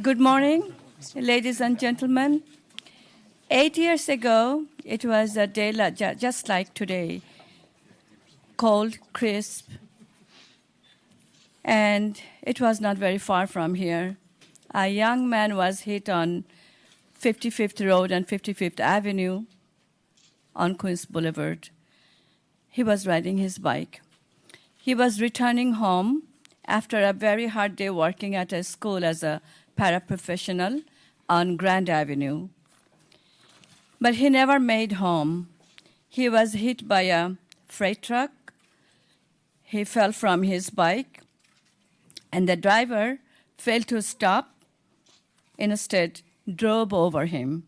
Good morning, ladies and gentlemen. 8 years ago, it was a day just like today, cold, crisp, and it was not very far from here. A young man was hit on 55th Road and 55th Avenue on Queens Boulevard. He was riding his bike. He was returning home after a very hard day working at a school as a paraprofessional on Grand Avenue. But he never made home. He was hit by a freight truck. He fell from his bike, and the driver failed to stop, instead drove over him,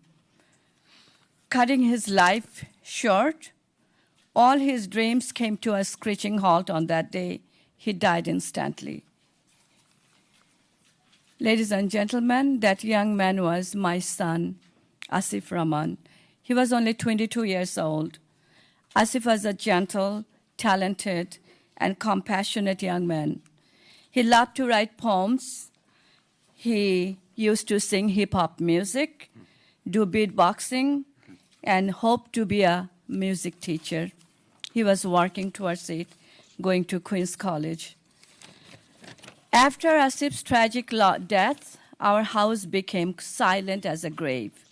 cutting his life short. All his dreams came to a screeching halt on that day. He died instantly. Ladies and gentlemen, that young man was my son, Asif Rahman. He was only 22 years old. Asif was a gentle, talented, and compassionate young man. He loved to write poems. He used to sing hip-hop music, do beatboxing, and hoped to be a music teacher. He was working towards it, going to Queens College. After Asif's tragic death, our house became silent as a grave.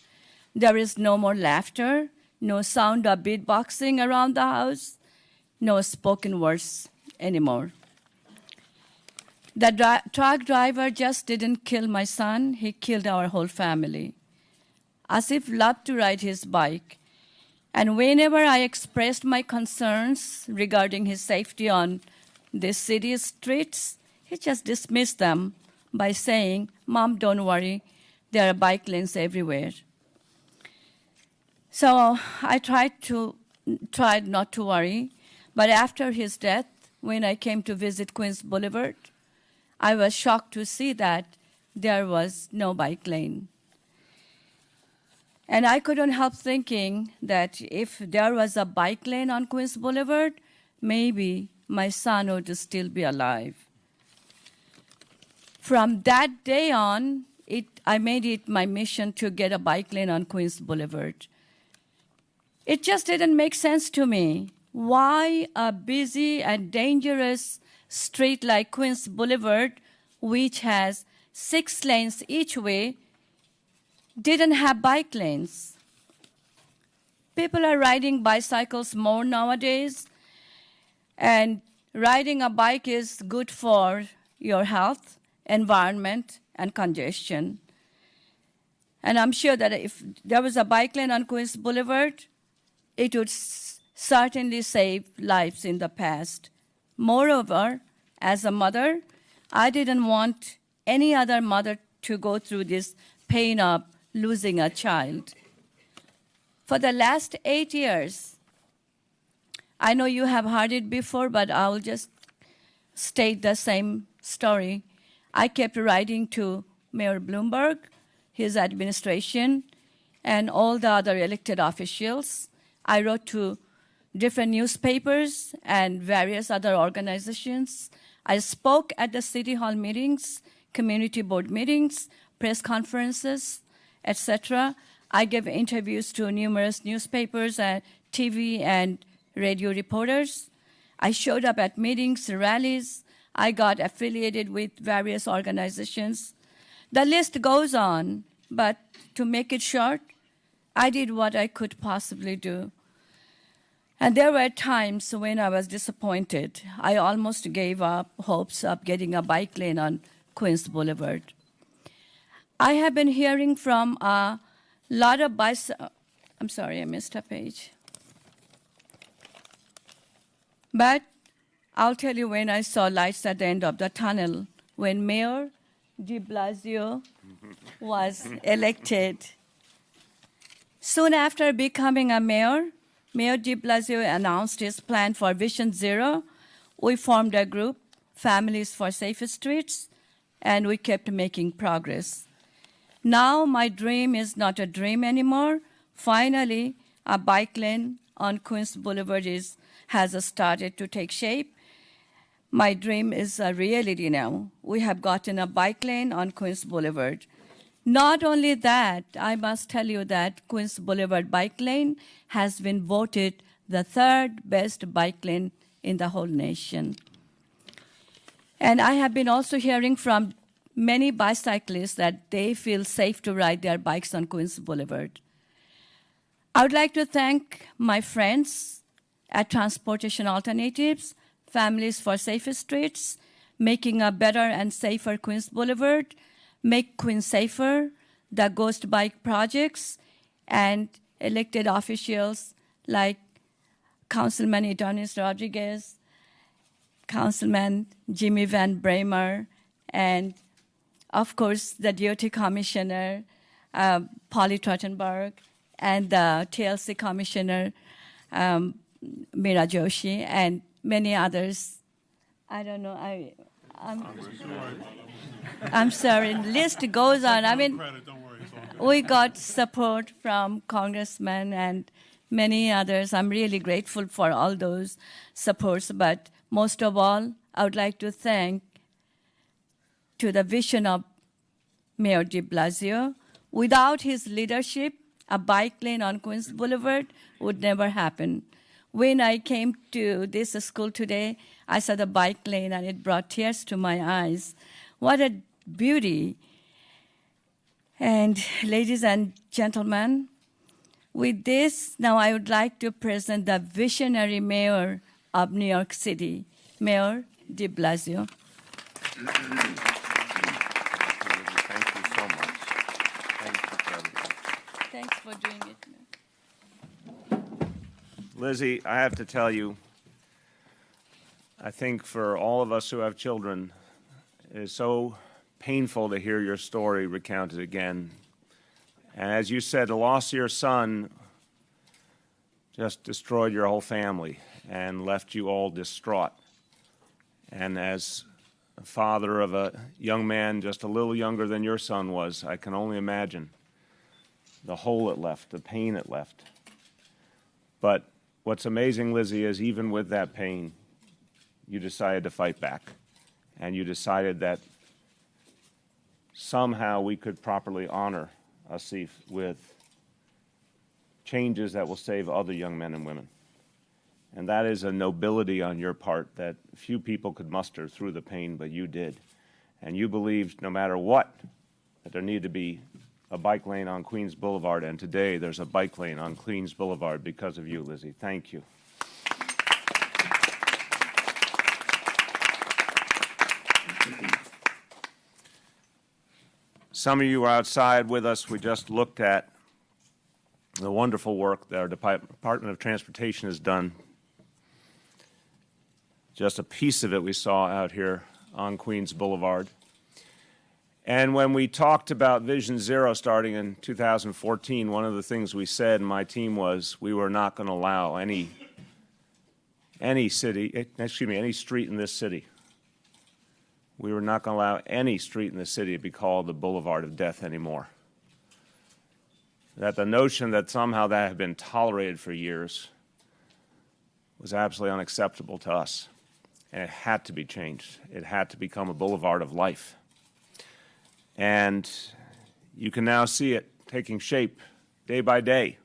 There is no more laughter, no sound of beatboxing around the house, no spoken words anymore. The truck driver just didn't kill my son, he killed our whole family. Asif loved to ride his bike, and whenever I expressed my concerns regarding his safety on the city streets, he just dismissed them by saying, "Mom, don't worry, there are bike lanes everywhere." So I tried not to worry, but after his death, when I came to visit Queens Boulevard, I was shocked to see that there was no bike lane. And I couldn't help thinking that if there was a bike lane on Queens Boulevard, maybe my son would still be alive. From that day on, I made it my mission to get a bike lane on Queens Boulevard. It just didn't make sense to me. Why a busy and dangerous street like Queens Boulevard, which has 6 lanes each way, didn't have bike lanes? People are riding bicycles more nowadays, and riding a bike is good for your health, environment, and congestion. And I'm sure that if there was a bike lane on Queens Boulevard, it would certainly save lives in the past. Moreover, as a mother, I didn't want any other mother to go through this pain of losing a child. For the last 8 years, I know you have heard it before, but I'll just state the same story. I kept writing to Mayor Bloomberg, his administration, and all the other elected officials. I wrote to different newspapers and various other organizations. I spoke at the City Hall meetings, community board meetings, press conferences, etc. I gave interviews to numerous newspapers and TV and radio reporters. I showed up at meetings, rallies. I got affiliated with various organizations. The list goes on, but to make it short, I did what I could possibly do. And there were times when I was disappointed. I almost gave up hopes of getting a bike lane on Queens Boulevard. I have been hearing from a lot of I'm sorry, I missed a page. But I'll tell you when I saw lights at the end of the tunnel, when Mayor de Blasio was elected. Soon after becoming a mayor, Mayor de Blasio announced his plan for Vision Zero. We formed a group, Families for Safer Streets, and we kept making progress. Now my dream is not a dream anymore. Finally, a bike lane on Queens Boulevard has started to take shape. My dream is a reality now. We have gotten a bike lane on Queens Boulevard. Not only that, I must tell you that Queens Boulevard bike lane has been voted the third best bike lane in the whole nation. And I have been also hearing from many bicyclists that they feel safe to ride their bikes on Queens Boulevard. I would like to thank my friends at Transportation Alternatives, Families for Safer Streets, Making a Better and Safer Queens Boulevard, Make Queens Safer, the Ghost Bike Projects, and elected officials like Councilman Adonis Rodriguez, Councilman Jimmy Van Bramer, and of course the DOT Commissioner, Polly Trottenberg, and the TLC Commissioner, Meera Joshi, and many others. I don't know, I'm sorry, list goes on. I mean, we got support from congressmen and many others. I'm really grateful for all those supports, but most of all, I would like to thank to the vision of Mayor de Blasio. Without his leadership, a bike lane on Queens Boulevard would never happen. When I came to this school today, I saw the bike lane and it brought tears to my eyes. What a beauty. And ladies and gentlemen, with this, now I would like to present the visionary mayor of New York City, Mayor de Blasio. Thank you so much. Thank you for everything. Thanks for doing it. Lizzie, I have to tell you, I think for all of us who have children, it is so painful to hear your story recounted again. And as you said, the loss of your son just destroyed your whole family and left you all distraught. And as a father of a young man just a little younger than your son was, I can only imagine the hole it left, the pain it left. But what's amazing, Lizzie, is even with that pain, you decided to fight back. And you decided that somehow we could properly honor Asif with changes that will save other young men and women. And that is a nobility on your part that few people could muster through the pain, but you did. And you believed no matter what, that there needed to be a bike lane on Queens Boulevard, and today there's a bike lane on Queens Boulevard because of you, Lizzie. Thank you. Some of you are outside with us. We just looked at the wonderful work that our Department of Transportation has done. Just a piece of it we saw out here on Queens Boulevard. And when we talked about Vision Zero starting in 2014, one of the things we said in my team was we were not going to allow any street in this city. We were not going to allow any street in the city to be called the Boulevard of Death anymore. That the notion that somehow that had been tolerated for years was absolutely unacceptable to us. And it had to be changed. It had to become a boulevard of life. And you can now see it taking shape day by day.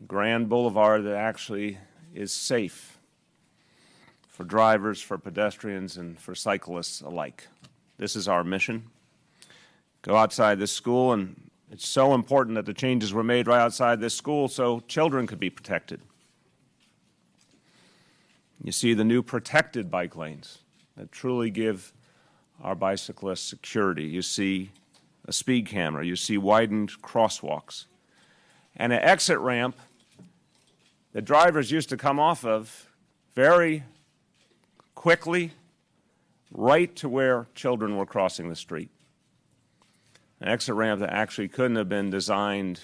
Grand boulevard that actually is safe for drivers, for pedestrians, and for cyclists alike. This is our mission. Go outside this school, and it's so important that the changes were made right outside this school so children could be protected. You see the new protected bike lanes that truly give our bicyclists security. You see a speed camera. You see widened crosswalks. And an exit ramp that drivers used to come off of very quickly right to where children were crossing the street. An exit ramp that actually couldn't have been designed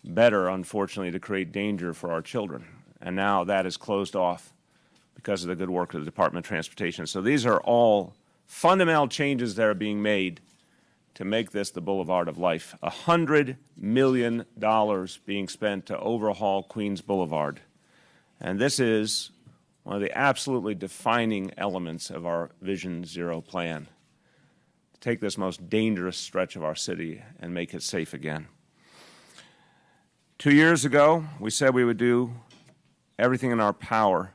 better, unfortunately, to create danger for our children. And now that is closed off because of the good work of the Department of Transportation. So these are all fundamental changes that are being made to make this the Boulevard of Life. $100 million being spent to overhaul Queens Boulevard. And this is one of the absolutely defining elements of our Vision Zero plan. To take this most dangerous stretch of our city and make it safe again. 2 years ago, we said we would do everything in our power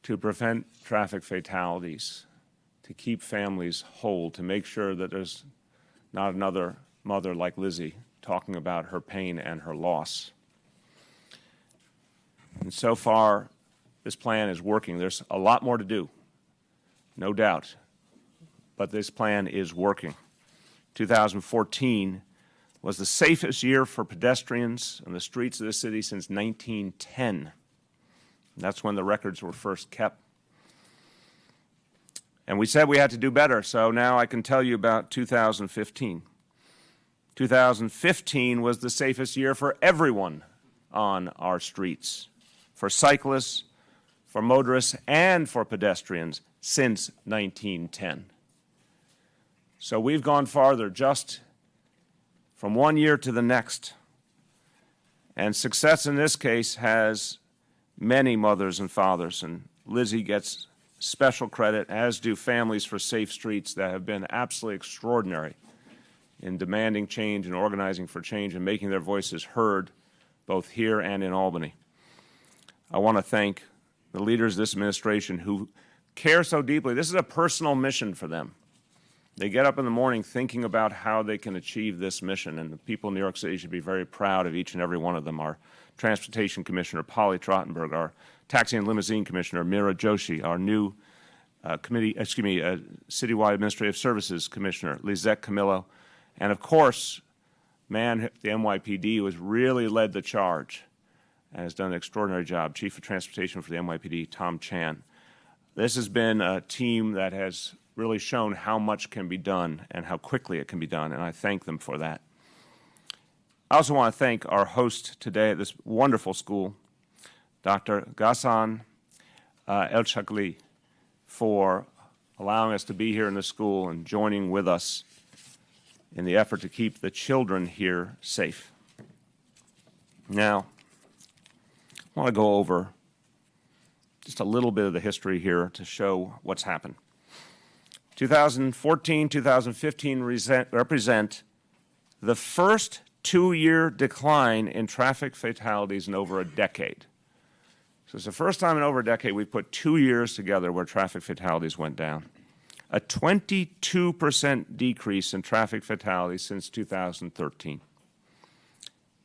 to prevent traffic fatalities, to keep families whole, to make sure that there's not another mother like Lizzie talking about her pain and her loss. And so far, this plan is working. There's a lot more to do, no doubt, but this plan is working. 2014 was the safest year for pedestrians on the streets of the city since 1910. That's when the records were first kept. And we said we had to do better, so now I can tell you about 2015. 2015 was the safest year for everyone on our streets, for cyclists, for motorists, and for pedestrians since 1910. So we've gone farther just from one year to the next. And success in this case has many mothers and fathers, and Lizzie gets special credit, as do Families for Safe Streets that have been absolutely extraordinary in demanding change and organizing for change and making their voices heard both here and in Albany. I want to thank the leaders of this administration who care so deeply. This is a personal mission for them. They get up in the morning thinking about how they can achieve this mission, and the people in New York City should be very proud of each and every one of them. Our Transportation Commissioner, Polly Trottenberg, our Taxi and Limousine Commissioner, Mira Joshi, our new Citywide Administrative Services Commissioner, Lizette Camillo, and of course, the NYPD who has really led the charge and has done an extraordinary job, Chief of Transportation for the NYPD, Tom Chan. This has been a team that has really shown how much can be done and how quickly it can be done, and I thank them for that. I also want to thank our host today at this wonderful school, Dr. Ghassan El-Chakli, for allowing us to be here in the school and joining with us in the effort to keep the children here safe. Now, I want to go over just a little bit of the history here to show what's happened. 2014, 2015 represent the first 2-year decline in traffic fatalities in over a decade. So it's the first time in over a decade we've put 2 years together where traffic fatalities went down. A 22% decrease in traffic fatalities since 2013.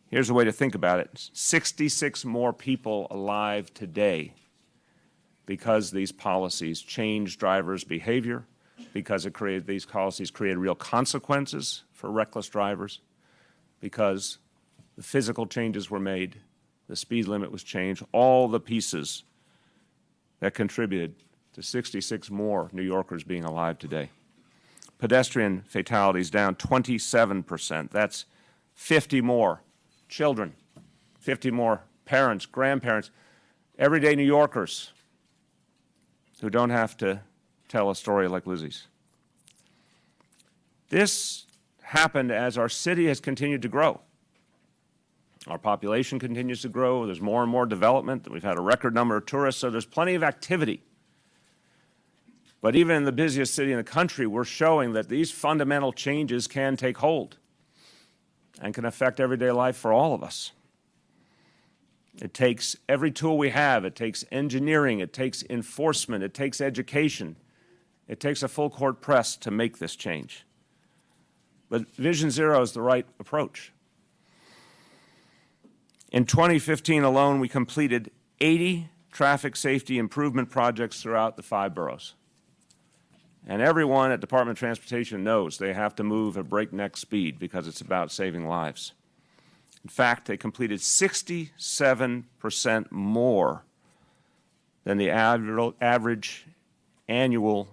Here's a way to think about it. 66 more people alive today because these policies changed drivers' behavior, because these policies created real consequences for reckless drivers, because the physical changes were made, the speed limit was changed, all the pieces that contributed to 66 more New Yorkers being alive today. Pedestrian fatalities down 27%. That's 50 more children, 50 more parents, grandparents, everyday New Yorkers who don't have to tell a story like Lizzie's. This happened as our city has continued to grow. Our population continues to grow. There's more and more development. We've had a record number of tourists, so there's plenty of activity. But even in the busiest city in the country, we're showing that these fundamental changes can take hold and can affect everyday life for all of us. It takes every tool we have. It takes engineering. It takes enforcement. It takes education. It takes a full court press to make this change. But Vision Zero is the right approach. In 2015 alone, we completed 80 traffic safety improvement projects throughout the 5 boroughs. And everyone at Department of Transportation knows they have to move at breakneck speed because it's about saving lives. In fact, they completed 67% more than the average annual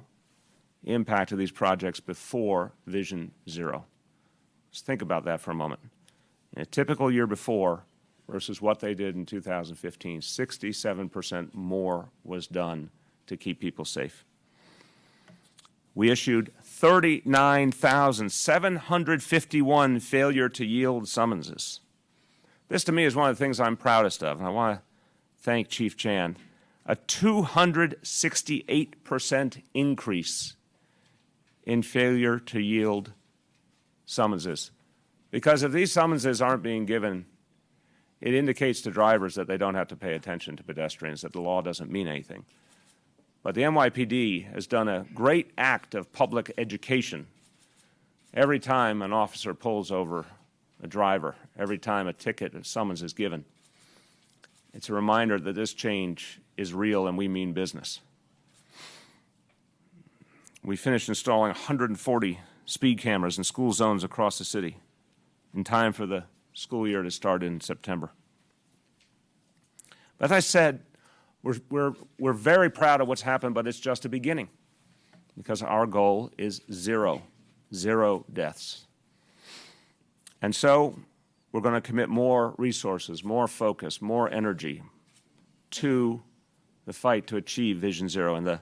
impact of these projects before Vision Zero. Just think about that for a moment. In a typical year before versus what they did in 2015, 67% more was done to keep people safe. We issued 39,751 failure to yield summonses. This, to me, is one of the things I'm proudest of, and I want to thank Chief Chan. A 268% increase in failure to yield summonses. Because if these summonses aren't being given, it indicates to drivers that they don't have to pay attention to pedestrians, that the law doesn't mean anything. But the NYPD has done a great act of public education every time an officer pulls over a driver, every time a ticket or summons is given. It's a reminder that this change is real and we mean business. We finished installing 140 speed cameras in school zones across the city in time for the school year to start in September. But as I said, we're very proud of what's happened, but it's just a beginning, because our goal is zero deaths. And so we're going to commit more resources, more focus, more energy to the fight to achieve Vision Zero. And the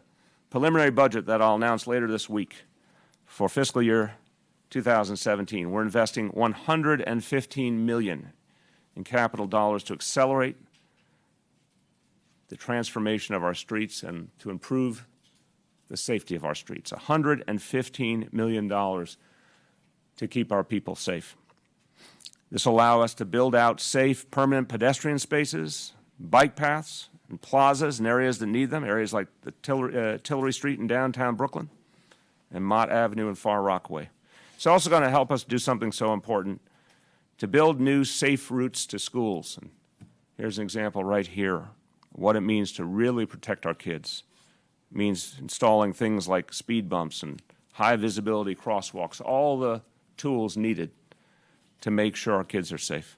preliminary budget that I'll announce later this week for fiscal year 2017, we're investing $115 million in capital dollars to accelerate the transformation of our streets and to improve the safety of our streets. $115 million to keep our people safe. This will allow us to build out safe, permanent pedestrian spaces, bike paths, and plazas in areas that need them, areas like the Tillery Street in downtown Brooklyn and Mott Avenue in Far Rockaway. It's also going to help us do something so important, to build new safe routes to schools. And here's an example right here, what it means to really protect our kids. It means installing things like speed bumps and high visibility crosswalks, all the tools needed to make sure our kids are safe.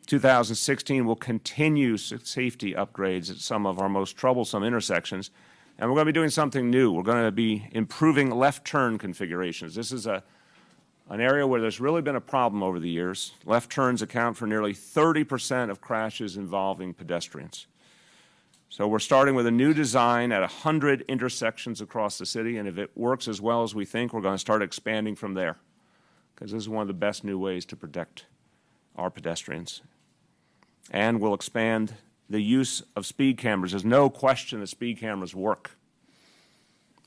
2016 will continue safety upgrades at some of our most troublesome intersections, and we're going to be doing something new. We're going to be improving left turn configurations. This is an area where there's really been a problem over the years. Left turns account for nearly 30% of crashes involving pedestrians. So we're starting with a new design at 100 intersections across the city, and if it works as well as we think, we're going to start expanding from there, because this is one of the best new ways to protect our pedestrians. And we'll expand the use of speed cameras. There's no question that speed cameras work.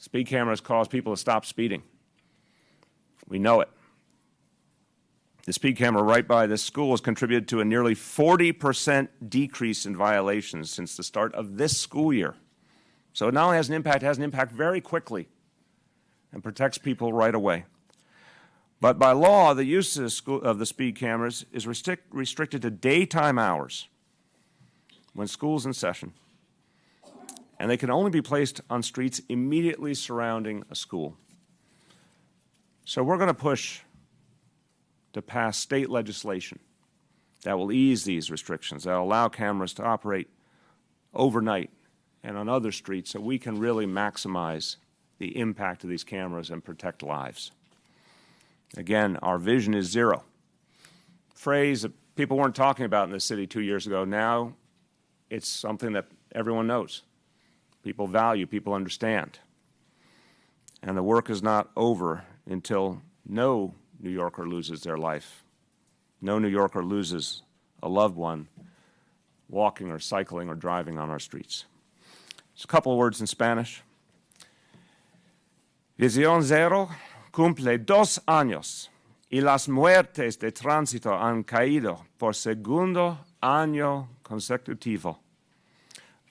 Speed cameras cause people to stop speeding. We know it. The speed camera right by this school has contributed to a nearly 40% decrease in violations since the start of this school year. So it not only has an impact, it has an impact very quickly and protects people right away. But by law, the use of the speed cameras is restricted to daytime hours when school's in session, and they can only be placed on streets immediately surrounding a school. So we're going to push to pass state legislation that will ease these restrictions, that will allow cameras to operate overnight and on other streets so we can really maximize the impact of these cameras and protect lives. Again, our vision is zero. Phrase that people weren't talking about in the city 2 years ago. Now it's something that everyone knows. People value, people understand. And the work is not over until no New Yorker loses their life. No New Yorker loses a loved one walking or cycling or driving on our streets. Just a couple of words in Spanish. Visión Zero cumple 2 años y las muertes de tránsito han caído por segundo año consecutivo.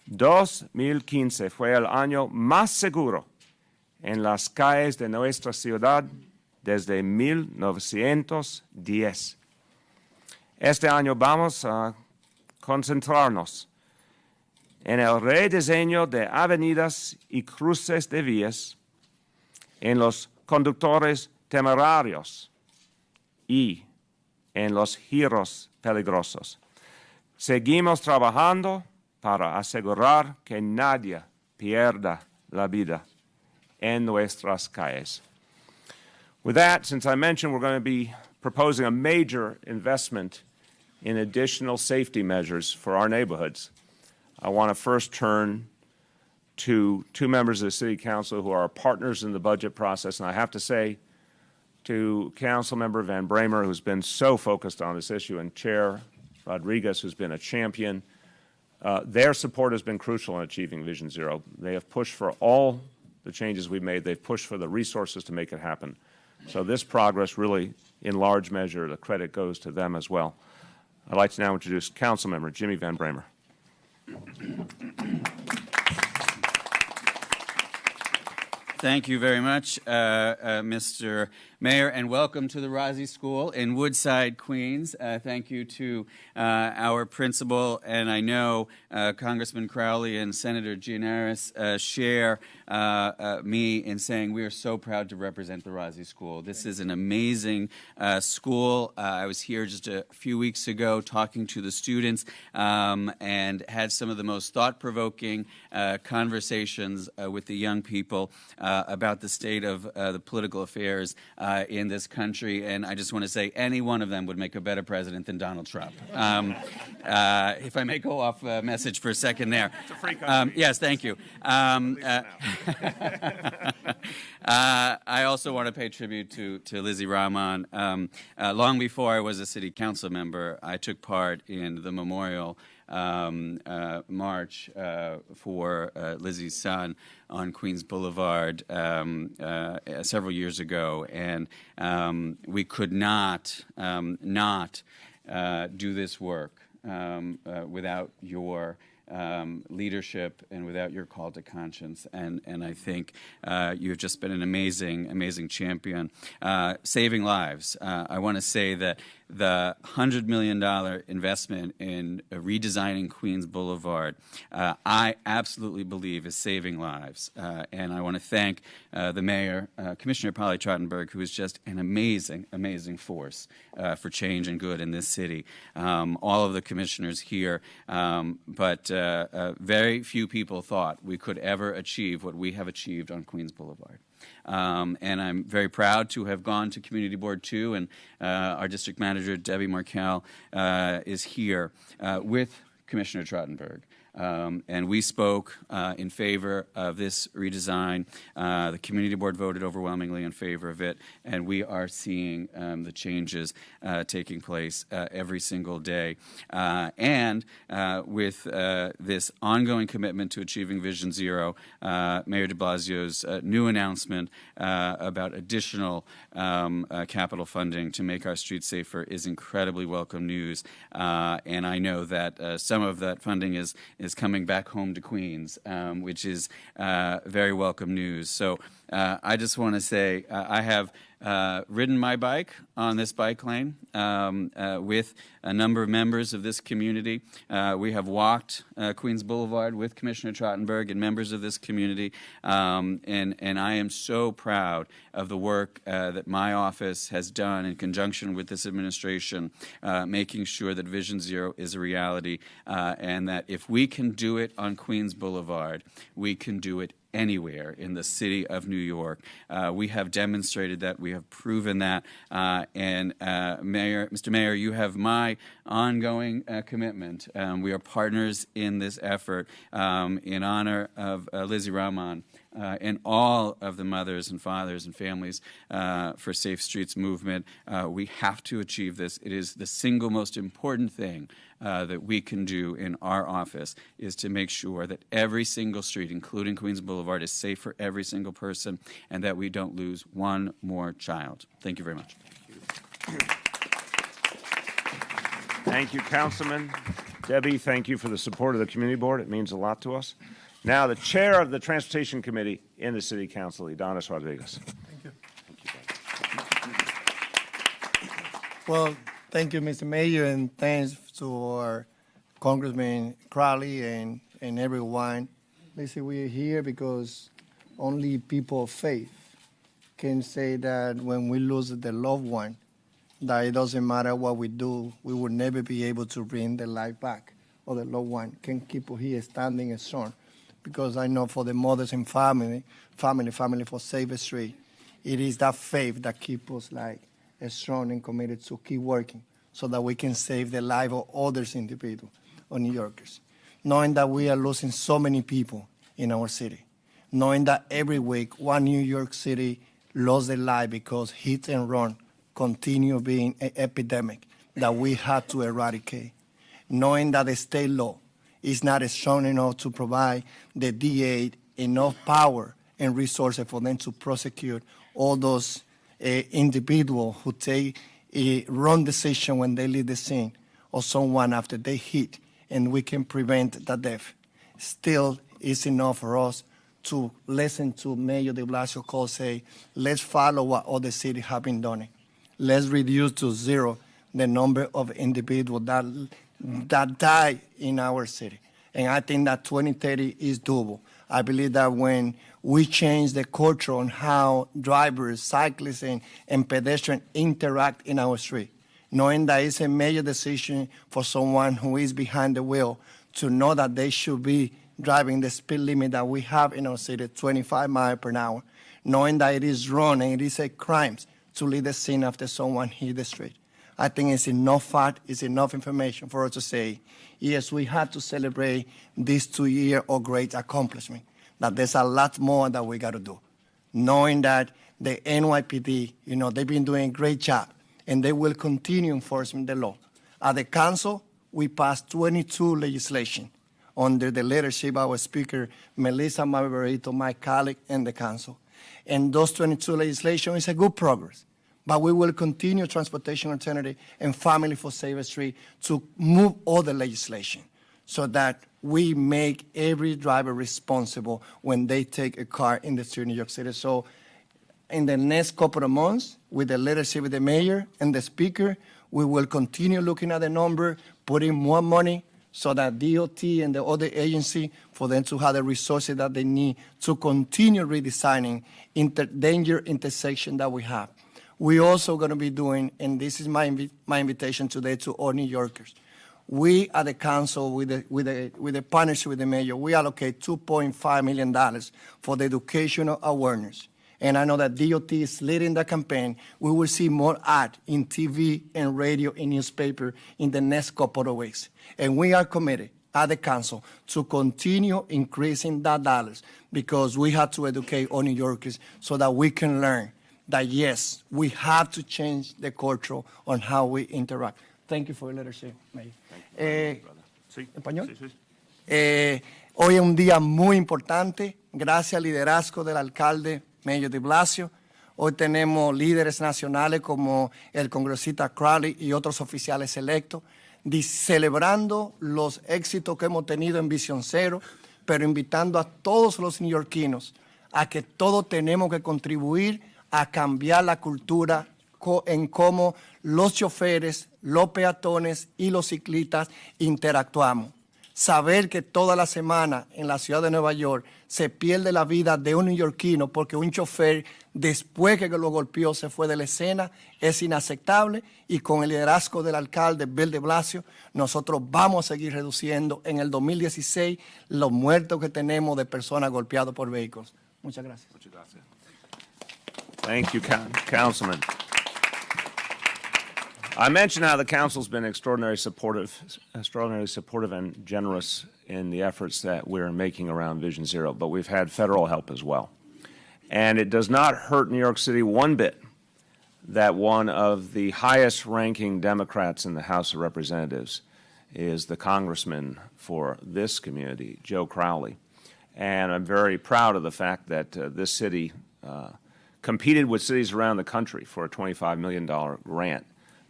2015 fue el año más seguro en las calles de nuestra ciudad desde 1910. Este año vamos a concentrarnos en el rediseño de avenidas y cruces de vías, en los conductores temerarios y en los giros peligrosos. Seguimos trabajando para asegurar que nadie pierda la vida en nuestras calles. With that, since I mentioned we're going to be proposing a major investment in additional safety measures for our neighborhoods, I want to first turn to 2 members of the City Council who are our partners in the budget process. And I have to say to Councilmember Van Bramer, who's been so focused on this issue, and Chair Rodriguez, who's been a champion, their support has been crucial in achieving Vision Zero. They have pushed for all the changes we've made. They've pushed for the resources to make it happen. So this progress really, in large measure, the credit goes to them as well. I'd like to now introduce Councilmember Jimmy Van Bramer. Thank you very much, Mr. Mayor, and welcome to the Razi School in Woodside, Queens. Thank you to our principal, and I know Congressman Crowley and Senator Gianaris share me in saying we are so proud to represent the Razi School. This is an amazing school. I was here just a few weeks ago talking to the students and had some of the most thought-provoking conversations with the young people about the state of the political affairs in this country, and I just want to say any one of them would make a better president than Donald Trump. If I may go off message for a second there. It's a free country. Yes, thank you. I also want to pay tribute to Lizzie Rahman. Long before I was a city council member, I took part in the memorial march for Lizzie's son on Queens Boulevard several years ago, and we could not do this work without your leadership and without your call to conscience, and I think you've just been an amazing champion, saving lives. I want to say that the $100 million investment in redesigning Queens Boulevard, I absolutely believe is saving lives. And I want to thank the mayor, Commissioner Polly Trottenberg, who is just an amazing force for change and good in this city. All of the commissioners here, but very few people thought we could ever achieve what we have achieved on Queens Boulevard. And I'm very proud to have gone to Community Board 2, and our district manager, Debbie Markell, is here with Commissioner Trottenberg. And we spoke in favor of this redesign. The Community Board voted overwhelmingly in favor of it, and we are seeing the changes taking place every single day. And with this ongoing commitment to achieving Vision Zero, Mayor de Blasio's new announcement about additional capital funding to make our streets safer is incredibly welcome news. And I know that some of that funding is coming back home to Queens, which is very welcome news. So I just want to say I have ridden my bike on this bike lane with a number of members of this community. We have walked Queens Boulevard with Commissioner Trottenberg and members of this community, and I am so proud of the work that my office has done in conjunction with this administration, making sure that Vision Zero is a reality, and that if we can do it on Queens Boulevard, we can do it anywhere in the city of New York. We have demonstrated that. We have proven that. And Mr. Mayor, you have my ongoing commitment. We are partners in this effort in honor of Lizzie Rahman and all of the mothers and fathers and families for Safe Streets movement. We have to achieve this. It is the single most important thing that we can do in our office, is to make sure that every single street, including Queens Boulevard, is safe for every single person, and that we don't lose one more child. Thank you very much. Thank you, Councilman. Debbie, thank you for the support of the Community Board. It means a lot to us. Now, the chair of the Transportation Committee in the City Council, Idanis Rodriguez. Thank you. Well, thank you, Mr. Mayor, and thanks to our Congressman Crowley and everyone. Listen, we're here because only people of faith can say that when we lose the loved one, that it doesn't matter what we do, we will never be able to bring the life back, or the loved one can keep here standing and strong. Because I know for the mothers and family for Safe Street, it is that faith that keeps us like strong and committed to keep working so that we can save the life of others individuals or New Yorkers. Knowing that we are losing so many people in our city. Knowing that every week one New York City lost their life because hit and run continue being an epidemic that we had to eradicate. Knowing that the state law is not strong enough to provide the DA enough power and resources for them to prosecute all those individuals who take a wrong decision when they leave the scene or someone after they hit, and we can prevent the death. Still, it's enough for us to listen to Mayor de Blasio call, say, let's follow what other cities have been doing. Let's reduce to zero the number of individuals that die in our city. And I think that 2030 is doable. I believe that when we change the culture on how drivers, cyclists, and pedestrians interact in our street, knowing that it's a major decision for someone who is behind the wheel to know that they should be driving the speed limit that we have in our city, 25 miles per hour, knowing that it is wrong and it is a crime to leave the scene after someone hit the street. I think it's enough fact, it's enough information for us to say, yes, we have to celebrate this 2-year of great accomplishment, that there's a lot more that we got to do. Knowing that the NYPD, they've been doing a great job, and they will continue enforcing the law. At the council, we passed 22 legislation under the leadership of our Speaker, Melissa Margarito, my colleague in the council. And those 22 legislation is a good progress. But we will continue transportation alternative and family for safer street to move all the legislation so that we make every driver responsible when they take a car in the street of New York City. So in the next couple of months, with the leadership of the mayor and the speaker, we will continue looking at the number, putting more money so that DOT and the other agency, for them to have the resources that they need to continue redesigning danger intersection that we have. We're also going to be doing, and this is my invitation today to all New Yorkers. We at the council, with the partnership with the mayor, we allocate $2.5 million for the educational awareness. And I know that DOT is leading the campaign. We will see more ads in TV and radio and newspaper in the next couple of weeks. And we are committed at the council to continue increasing that dollars, because we have to educate all New Yorkers so that we can learn that, yes, we have to change the culture on how we interact. Thank you for your leadership, Mayor. ¿Español? Sí. Hoy es un día muy importante, gracias al liderazgo del alcalde Mayor de Blasio. Hoy tenemos líderes nacionales como el congresista Crowley y otros oficiales electos, celebrando los éxitos que hemos tenido en Visión Cero, pero invitando a todos los neoyorquinos a que todos tenemos que contribuir a cambiar la cultura en cómo los choferes, los peatones y los ciclistas interactuamos. Saber que toda la semana en la ciudad de Nueva York se pierde la vida de un neoyorquino porque un chofer, después que lo golpeó, se fue de la escena, es inaceptable, y con el liderazgo del alcalde Bill de Blasio, nosotros vamos a seguir reduciendo en el 2016 los muertos que tenemos de personas golpeadas por vehículos. Muchas gracias. Muchas gracias. Thank you, Councilman. I mentioned how the council's been extraordinarily supportive and generous in the efforts that we're making around Vision Zero, but we've had federal help as well. And it does not hurt New York City one bit that one of the highest-ranking Democrats in the House of Representatives is the congressman for this community, Joe Crowley. And I'm very proud of the fact that this city competed with cities around the country for a $25 million grant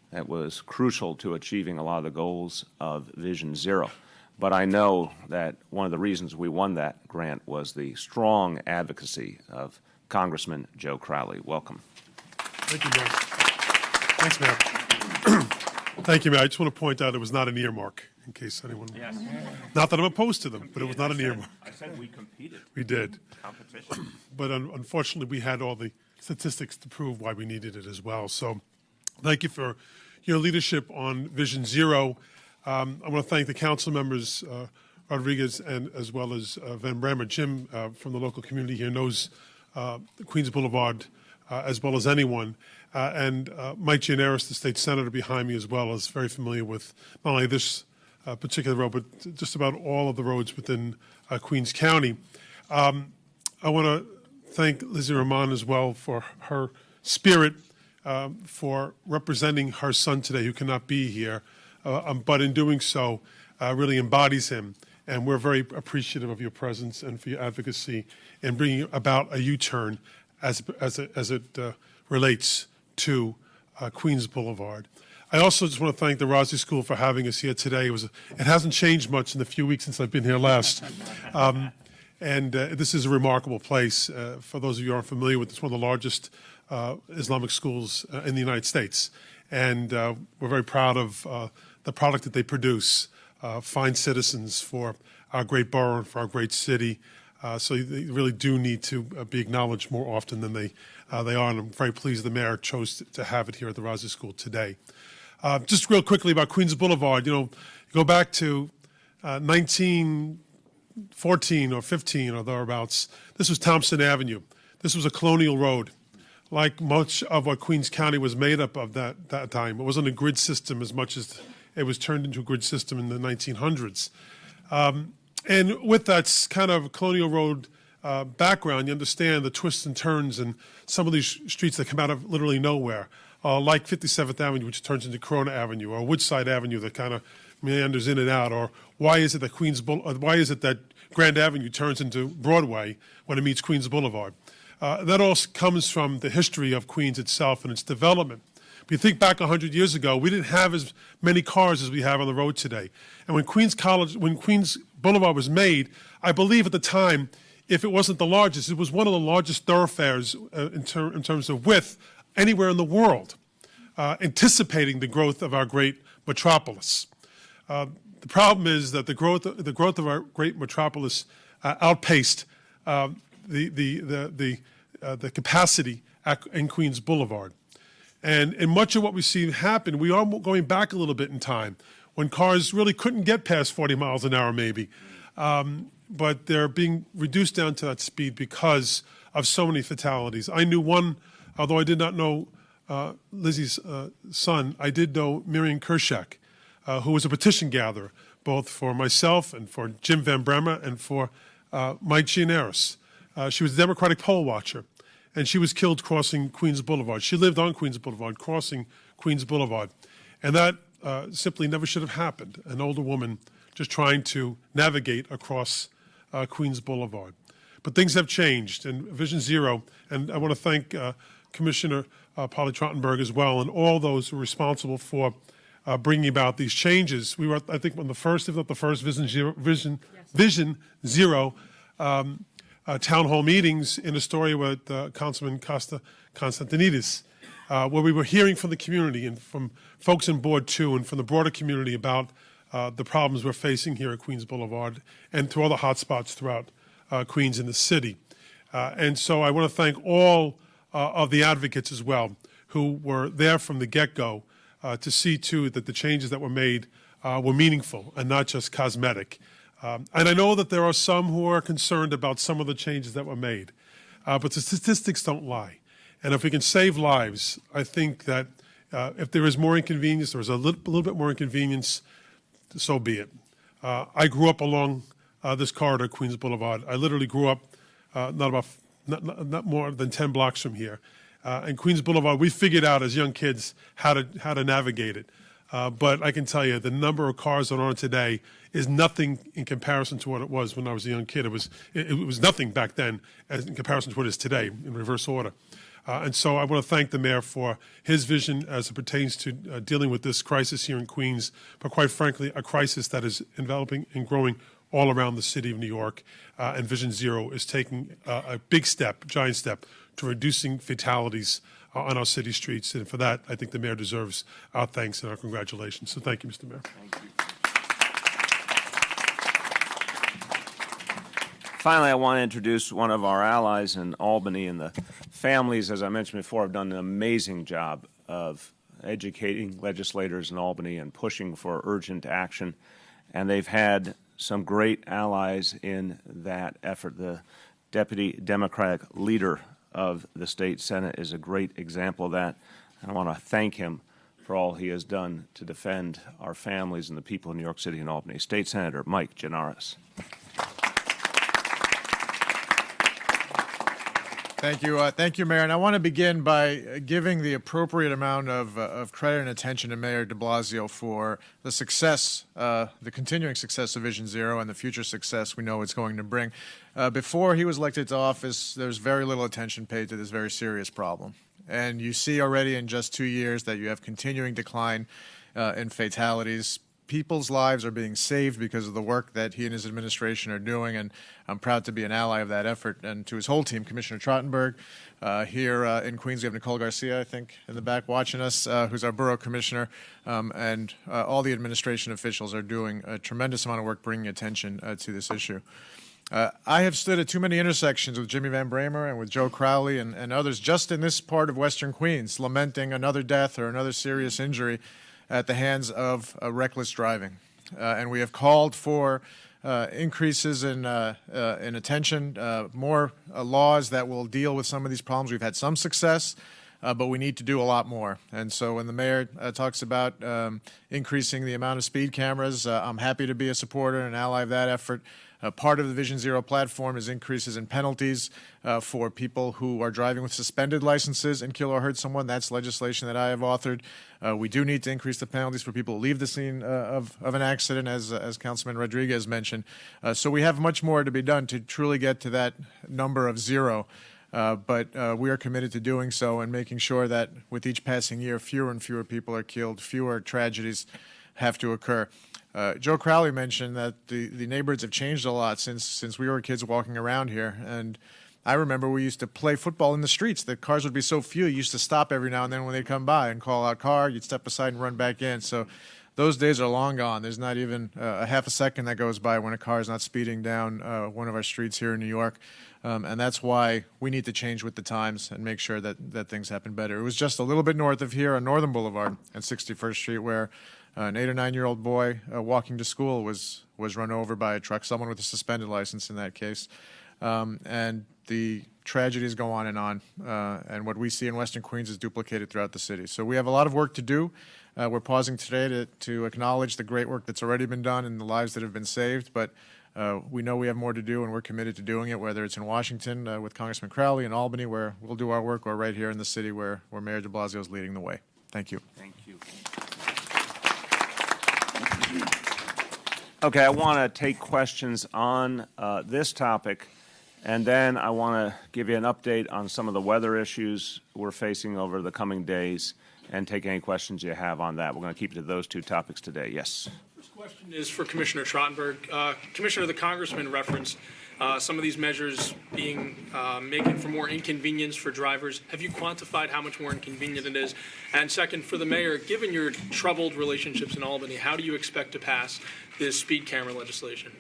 that was crucial to achieving a lot of the goals of Vision Zero. But I know that one of the reasons we won that grant was the strong advocacy of Congressman Joe Crowley. Welcome. Thank you, Mayor. Thanks, Mayor. Thank you, Mayor. I just want to point out it was not an earmark, in case anyone... Yes. Not that I'm opposed to them, but it was not an earmark. I said we competed. We did. Competition. But unfortunately, we had all the statistics to prove why we needed it as well. So thank you for your leadership on Vision Zero. I want to thank the council members, Rodriguez, and as well as Van Brammer. Jim from the local community here knows Queens Boulevard as well as anyone. And Mike Gianaris, the state senator behind me as well, is very familiar with not only this particular road, but just about all of the roads within Queens County. I want to thank Lizzie Rahman as well for her spirit, for representing her son today, who cannot be here, but in doing so, really embodies him. And we're very appreciative of your presence and for your advocacy in bringing about a U-turn as it relates to Queens Boulevard. I also just want to thank the Razi School for having us here today. It hasn't changed much in the few weeks since I've been here last. This is a remarkable place. For those of you who aren't familiar with it, it's one of the largest Islamic schools in the United States. And we're very proud of the product that they produce, fine citizens for our great borough and for our great city. So they really do need to be acknowledged more often than they are. And I'm very pleased the mayor chose to have it here at the Razi School today. Just real quickly about Queens Boulevard, go back to 1914 or 15 or thereabouts. This was Thompson Avenue. This was a colonial road. Like much of what Queens County was made up of that time. It wasn't a grid system as much as it was turned into a grid system in the 1900s. And with that kind of colonial road background, you understand the twists and turns and some of these streets that come out of literally nowhere. Like 57th Avenue, which turns into Corona Avenue, or Woodside Avenue that kind of meanders in and out, or why is it that Grand Avenue turns into Broadway when it meets Queens Boulevard? That all comes from the history of Queens itself and its development. If you think back 100 years ago, we didn't have as many cars as we have on the road today. And when Queens Boulevard was made, I believe at the time, if it wasn't the largest, it was one of the largest thoroughfares in terms of width anywhere in the world, anticipating the growth of our great metropolis. The problem is that the growth of our great metropolis outpaced the capacity in Queens Boulevard. And in much of what we see happen, we are going back a little bit in time when cars really couldn't get past 40 miles an hour maybe. But they're being reduced down to that speed because of so many fatalities. I knew one, although I did not know Lizzie's son, I did know Miriam Kershak, who was a petition gatherer, both for myself and for Jim Van Bremer and for Mike Gianaris. She was a Democratic poll watcher, and she was killed crossing Queens Boulevard. She lived on Queens Boulevard, crossing Queens Boulevard. And that simply never should have happened, an older woman just trying to navigate across Queens Boulevard. But things have changed, and Vision Zero, and I want to thank Commissioner Polly Trottenberg as well, and all those who are responsible for bringing about these changes. We were, I think, one of the first, if not the first, Vision Zero town hall meetings in Astoria with Councilman Constantinidis, where we were hearing from the community and from folks in Board 2 and from the broader community about the problems we're facing here at Queens Boulevard and to all the hotspots throughout Queens and the city. And so I want to thank all of the advocates as well who were there from the get-go to see to that the changes that were made were meaningful and not just cosmetic. And I know that there are some who are concerned about some of the changes that were made, but the statistics don't lie. And if we can save lives, I think that if there is more inconvenience, there is a little bit more inconvenience, so be it. I grew up along this corridor, Queens Boulevard. I literally grew up not more than 10 blocks from here. And Queens Boulevard, we figured out as young kids how to navigate it. But I can tell you the number of cars that are on it today is nothing in comparison to what it was when I was a young kid. It was nothing back then as in comparison to what it is today in reverse order. And so I want to thank the mayor for his vision as it pertains to dealing with this crisis here in Queens, but quite frankly, a crisis that is enveloping and growing all around the city of New York. And Vision Zero is taking a big step, giant step, to reducing fatalities on our city streets. And for that, I think the mayor deserves our thanks and our congratulations. So thank you, Mr. Mayor. Thank you. Finally, I want to introduce one of our allies in Albany, and the families, as I mentioned before, have done an amazing job of educating legislators in Albany and pushing for urgent action. And they've had some great allies in that effort. The Deputy Democratic Leader of the State Senate is a great example of that. And I want to thank him for all he has done to defend our families and the people in New York City and Albany. State Senator Mike Gianaris. Thank you, Mayor. And I want to begin by giving the appropriate amount of credit and attention to Mayor de Blasio for the success, the continuing success of Vision Zero and the future success we know it's going to bring. Before he was elected to office, there's very little attention paid to this very serious problem. And you see already in just 2 years that you have continuing decline in fatalities. People's lives are being saved because of the work that he and his administration are doing, and I'm proud to be an ally of that effort. And to his whole team, Commissioner Trottenberg, here in Queens, we have Nicole Garcia, I think, in the back watching us, who's our borough commissioner, and all the administration officials are doing a tremendous amount of work bringing attention to this issue. I have stood at too many intersections with Jimmy Van Bramer and with Joe Crowley and others just in this part of Western Queens, lamenting another death or another serious injury at the hands of reckless driving. And we have called for increases in attention, more laws that will deal with some of these problems. We've had some success, but we need to do a lot more. And so when the mayor talks about increasing the amount of speed cameras, I'm happy to be a supporter and an ally of that effort. Part of the Vision Zero platform is increases in penalties for people who are driving with suspended licenses and kill or hurt someone. That's legislation that I have authored. We do need to increase the penalties for people who leave the scene of an accident, as Councilman Rodriguez mentioned. So we have much more to be done to truly get to that number of zero. But we are committed to doing so and making sure that with each passing year, fewer and fewer people are killed, fewer tragedies have to occur. Joe Crowley mentioned that the neighborhoods have changed a lot since we were kids walking around here. And I remember we used to play football in the streets. The cars would be so few, you used to stop every now and then when they'd come by and call out car. You'd step aside and run back in. So those days are long gone. There's not even a half a second that goes by when a car is not speeding down one of our streets here in New York. And that's why we need to change with the times and make sure that things happen better. It was just a little bit north of here on Northern Boulevard and 61st Street where an 8 or 9-year-old boy walking to school was run over by a truck, someone with a suspended license in that case. And the tragedies go on. And what we see in Western Queens is duplicated throughout the city. So we have a lot of work to do. We're pausing today to acknowledge the great work that's already been done and the lives that have been saved. But we know we have more to do, and we're committed to doing it, whether it's in Washington with Congressman Crowley, in Albany, where we'll do our work, or right here in the city where Mayor de Blasio is leading the way. Thank you. Thank you. Okay, I want to take questions on this topic, and then I want to give you an update on some of the weather issues we're facing over the coming days and take any questions you have on that. We're going to keep it to those two topics today. Yes. First question is for Commissioner Trottenberg. Commissioner, the Congressman referenced some of these measures being making for more inconvenience for drivers. Have you quantified how much more inconvenient it is? And second, for the mayor, given your troubled relationships in Albany, how do you expect to pass this speed camera legislation?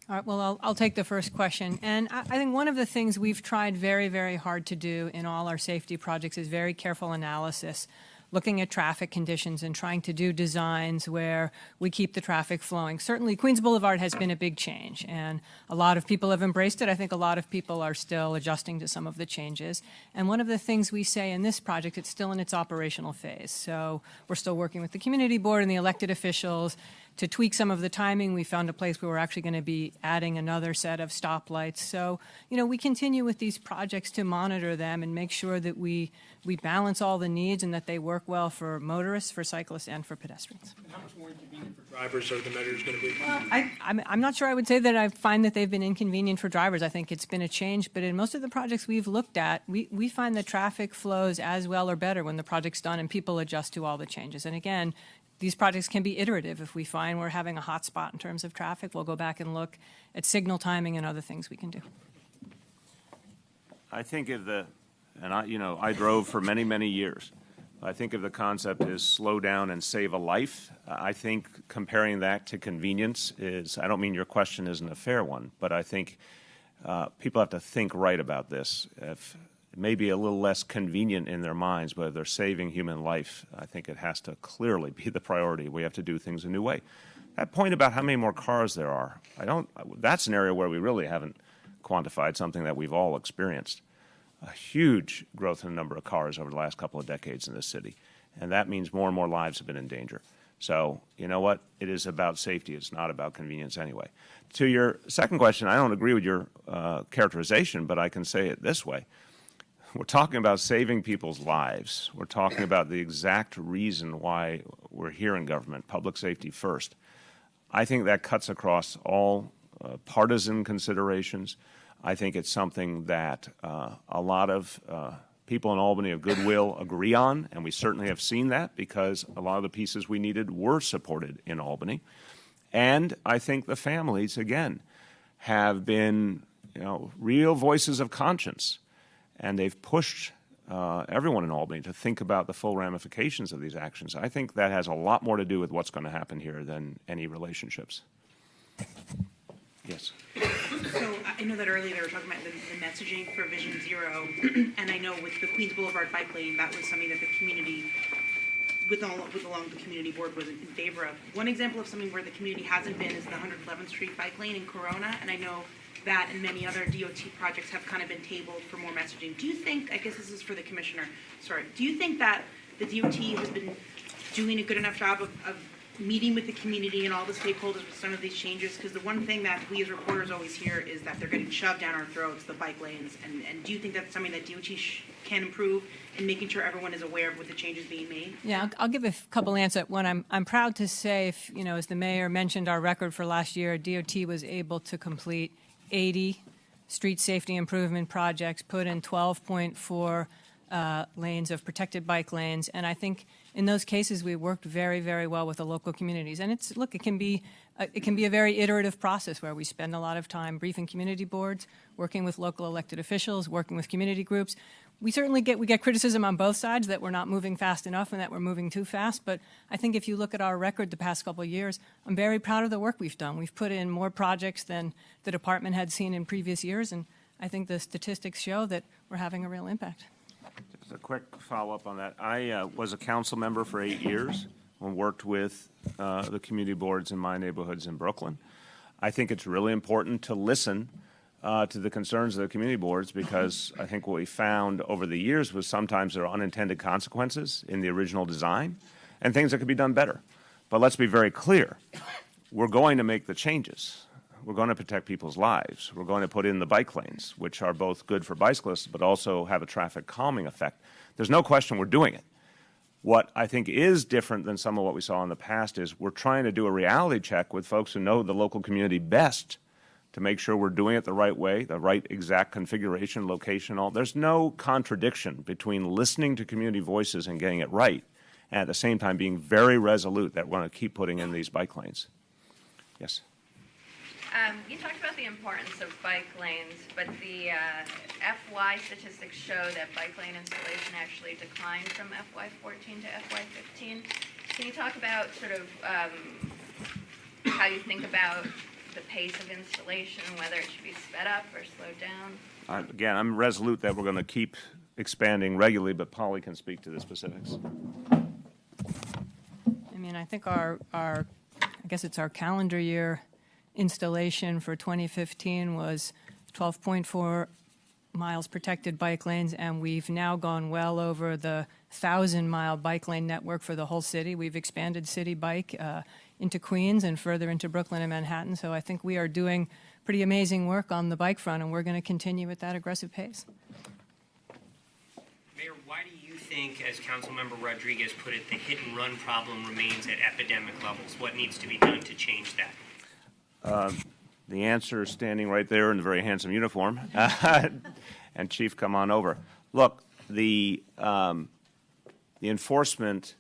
All right, well, I'll take the first question. And I think one of the things we've tried very, very hard to do in all our safety projects is very careful analysis, looking at traffic conditions and trying to do designs where we keep the traffic flowing. Certainly, Queens Boulevard has been a big change, and a lot of people have embraced it. I think a lot of people are still adjusting to some of the changes. And one of the things we say in this project, it's still in its operational phase. So we're still working with the community board and the elected officials to tweak some of the timing. We found a place where we're actually going to be adding another set of stoplights. So, we continue with these projects to monitor them and make sure that we balance all the needs and that they work well for motorists, for cyclists, and for pedestrians. And how much more inconvenient for drivers are the measures going to be? Well, I'm not sure I would say that I find that they've been inconvenient for drivers. I think it's been a change. But in most of the projects we've looked at, we find that traffic flows as well or better when the project's done and people adjust to all the changes. And again, these projects can be iterative. If we find we're having a hot spot in terms of traffic, we'll go back and look at signal timing and other things we can do. I think I drove for many, many years. I think of the concept is slow down and save a life. I think comparing that to convenience I don't mean your question isn't a fair one, but I think people have to think right about this. If it may be a little less convenient in their minds, but if they're saving human life, I think it has to clearly be the priority. We have to do things a new way. That point about how many more cars there are, that's an area where we really haven't quantified something that we've all experienced. A huge growth in the number of cars over the last couple of decades in this city. And that means more and more lives have been in danger. So, you know what? It is about safety. It's not about convenience anyway. To your second question, I don't agree with your characterization, but I can say it this way. we're talking about saving people's lives. We're talking about the exact reason why we're here in government, public safety first. I think that cuts across all partisan considerations. I think it's something that a lot of people in Albany of goodwill agree on, and we certainly have seen that because a lot of the pieces we needed were supported in Albany. And I think the families, again, have been real voices of conscience, and they've pushed everyone in Albany to think about the full ramifications of these actions. I think that has a lot more to do with what's going to happen here than any relationships. Yes. So I know that earlier they were talking about the messaging for Vision Zero, and I know with the Queens Boulevard bike lane, that was something that the community, along the community board, was in favor of. One example of something where the community hasn't been is the 111th Street bike lane in Corona, and I know that and many other DOT projects have kind of been tabled for more messaging. Do you think, I guess this is for the commissioner, do you think that the DOT has been doing a good enough job of meeting with the community and all the stakeholders with some of these changes? Because the one thing that we as reporters always hear is that they're getting shoved down our throats, the bike lanes. And do you think that's something that DOT can improve in making sure everyone is aware of what the changes being made? Yeah, I'll give a couple answers. One, I'm proud to say, as the mayor mentioned our record for last year, DOT was able to complete 80 street safety improvement projects, put in 12.4 lanes of protected bike lanes, and I think in those cases we worked very, very well with the local communities. And it can be a very iterative process where we spend a lot of time briefing community boards, working with local elected officials, working with community groups. We certainly get criticism on both sides that we're not moving fast enough and that we're moving too fast. But I think if you look at our record the past couple of years, I'm very proud of the work we've done. We've put in more projects than the department had seen in previous years, and I think the statistics show that we're having a real impact. Just a quick follow-up on that. I was a council member for 8 years and worked with the community boards in my neighborhoods in Brooklyn. I think it's really important to listen to the concerns of the community boards, because I think what we found over the years was sometimes there are unintended consequences in the original design and things that could be done better. But let's be very clear. We're going to make the changes. We're going to protect people's lives. We're going to put in the bike lanes, which are both good for bicyclists but also have a traffic calming effect. There's no question we're doing it. What I think is different than some of what we saw in the past is we're trying to do a reality check with folks who know the local community best to make sure we're doing it the right way, the right exact configuration, location, all. There's no contradiction between listening to community voices and getting it right, and at the same time being very resolute that we're going to keep putting in these bike lanes. Yes? You talked about the importance of bike lanes, but the FY statistics show that bike lane installation actually declined from FY14 to FY15. Can you talk about sort of how you think about the pace of installation, whether it should be sped up or slowed down? Again, I'm resolute that we're going to keep expanding regularly, but Polly can speak to the specifics. I mean, I think I guess it's our calendar year installation for 2015 was 12.4 miles protected bike lanes, and we've now gone well over the 1,000-mile bike lane network for the whole city. We've expanded City Bike into Queens and further into Brooklyn and Manhattan, so I think we are doing pretty amazing work on the bike front, and we're going to continue at that aggressive pace. Mayor, why do you think, as Councilmember Rodriguez put it, the hit-and-run problem remains at epidemic levels? What needs to be done to change that? The answer is standing right there in a very handsome uniform. And Chief, come on over. Look, the enforcement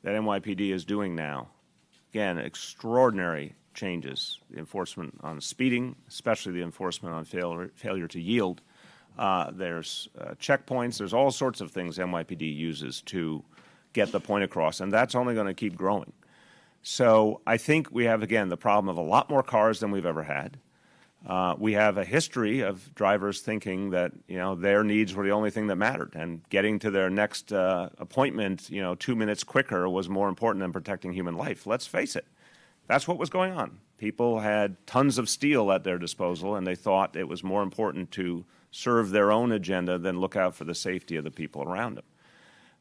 that NYPD is doing now, again, extraordinary changes. The enforcement on speeding, especially the enforcement on failure to yield. There's checkpoints. There's all sorts of things NYPD uses to get the point across, and that's only going to keep growing. So I think we have, again, the problem of a lot more cars than we've ever had. We have a history of drivers thinking that, their needs were the only thing that mattered, and getting to their next appointment, 2 minutes quicker was more important than protecting human life. Let's face it. That's what was going on. People had tons of steel at their disposal, and they thought it was more important to serve their own agenda than look out for the safety of the people around them.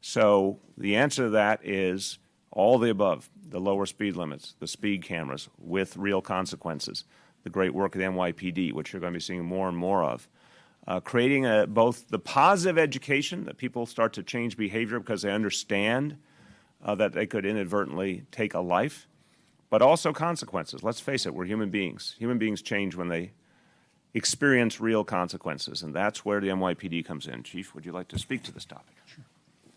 So the answer to that is all the above: the lower speed limits, the speed cameras with real consequences, the great work of the NYPD, which you're going to be seeing more and more of, creating both the positive education that people start to change behavior because they understand that they could inadvertently take a life, but also consequences. Let's face it, we're human beings. Human beings change when they experience real consequences, and that's where the NYPD comes in. Chief, would you like to speak to this topic? Sure.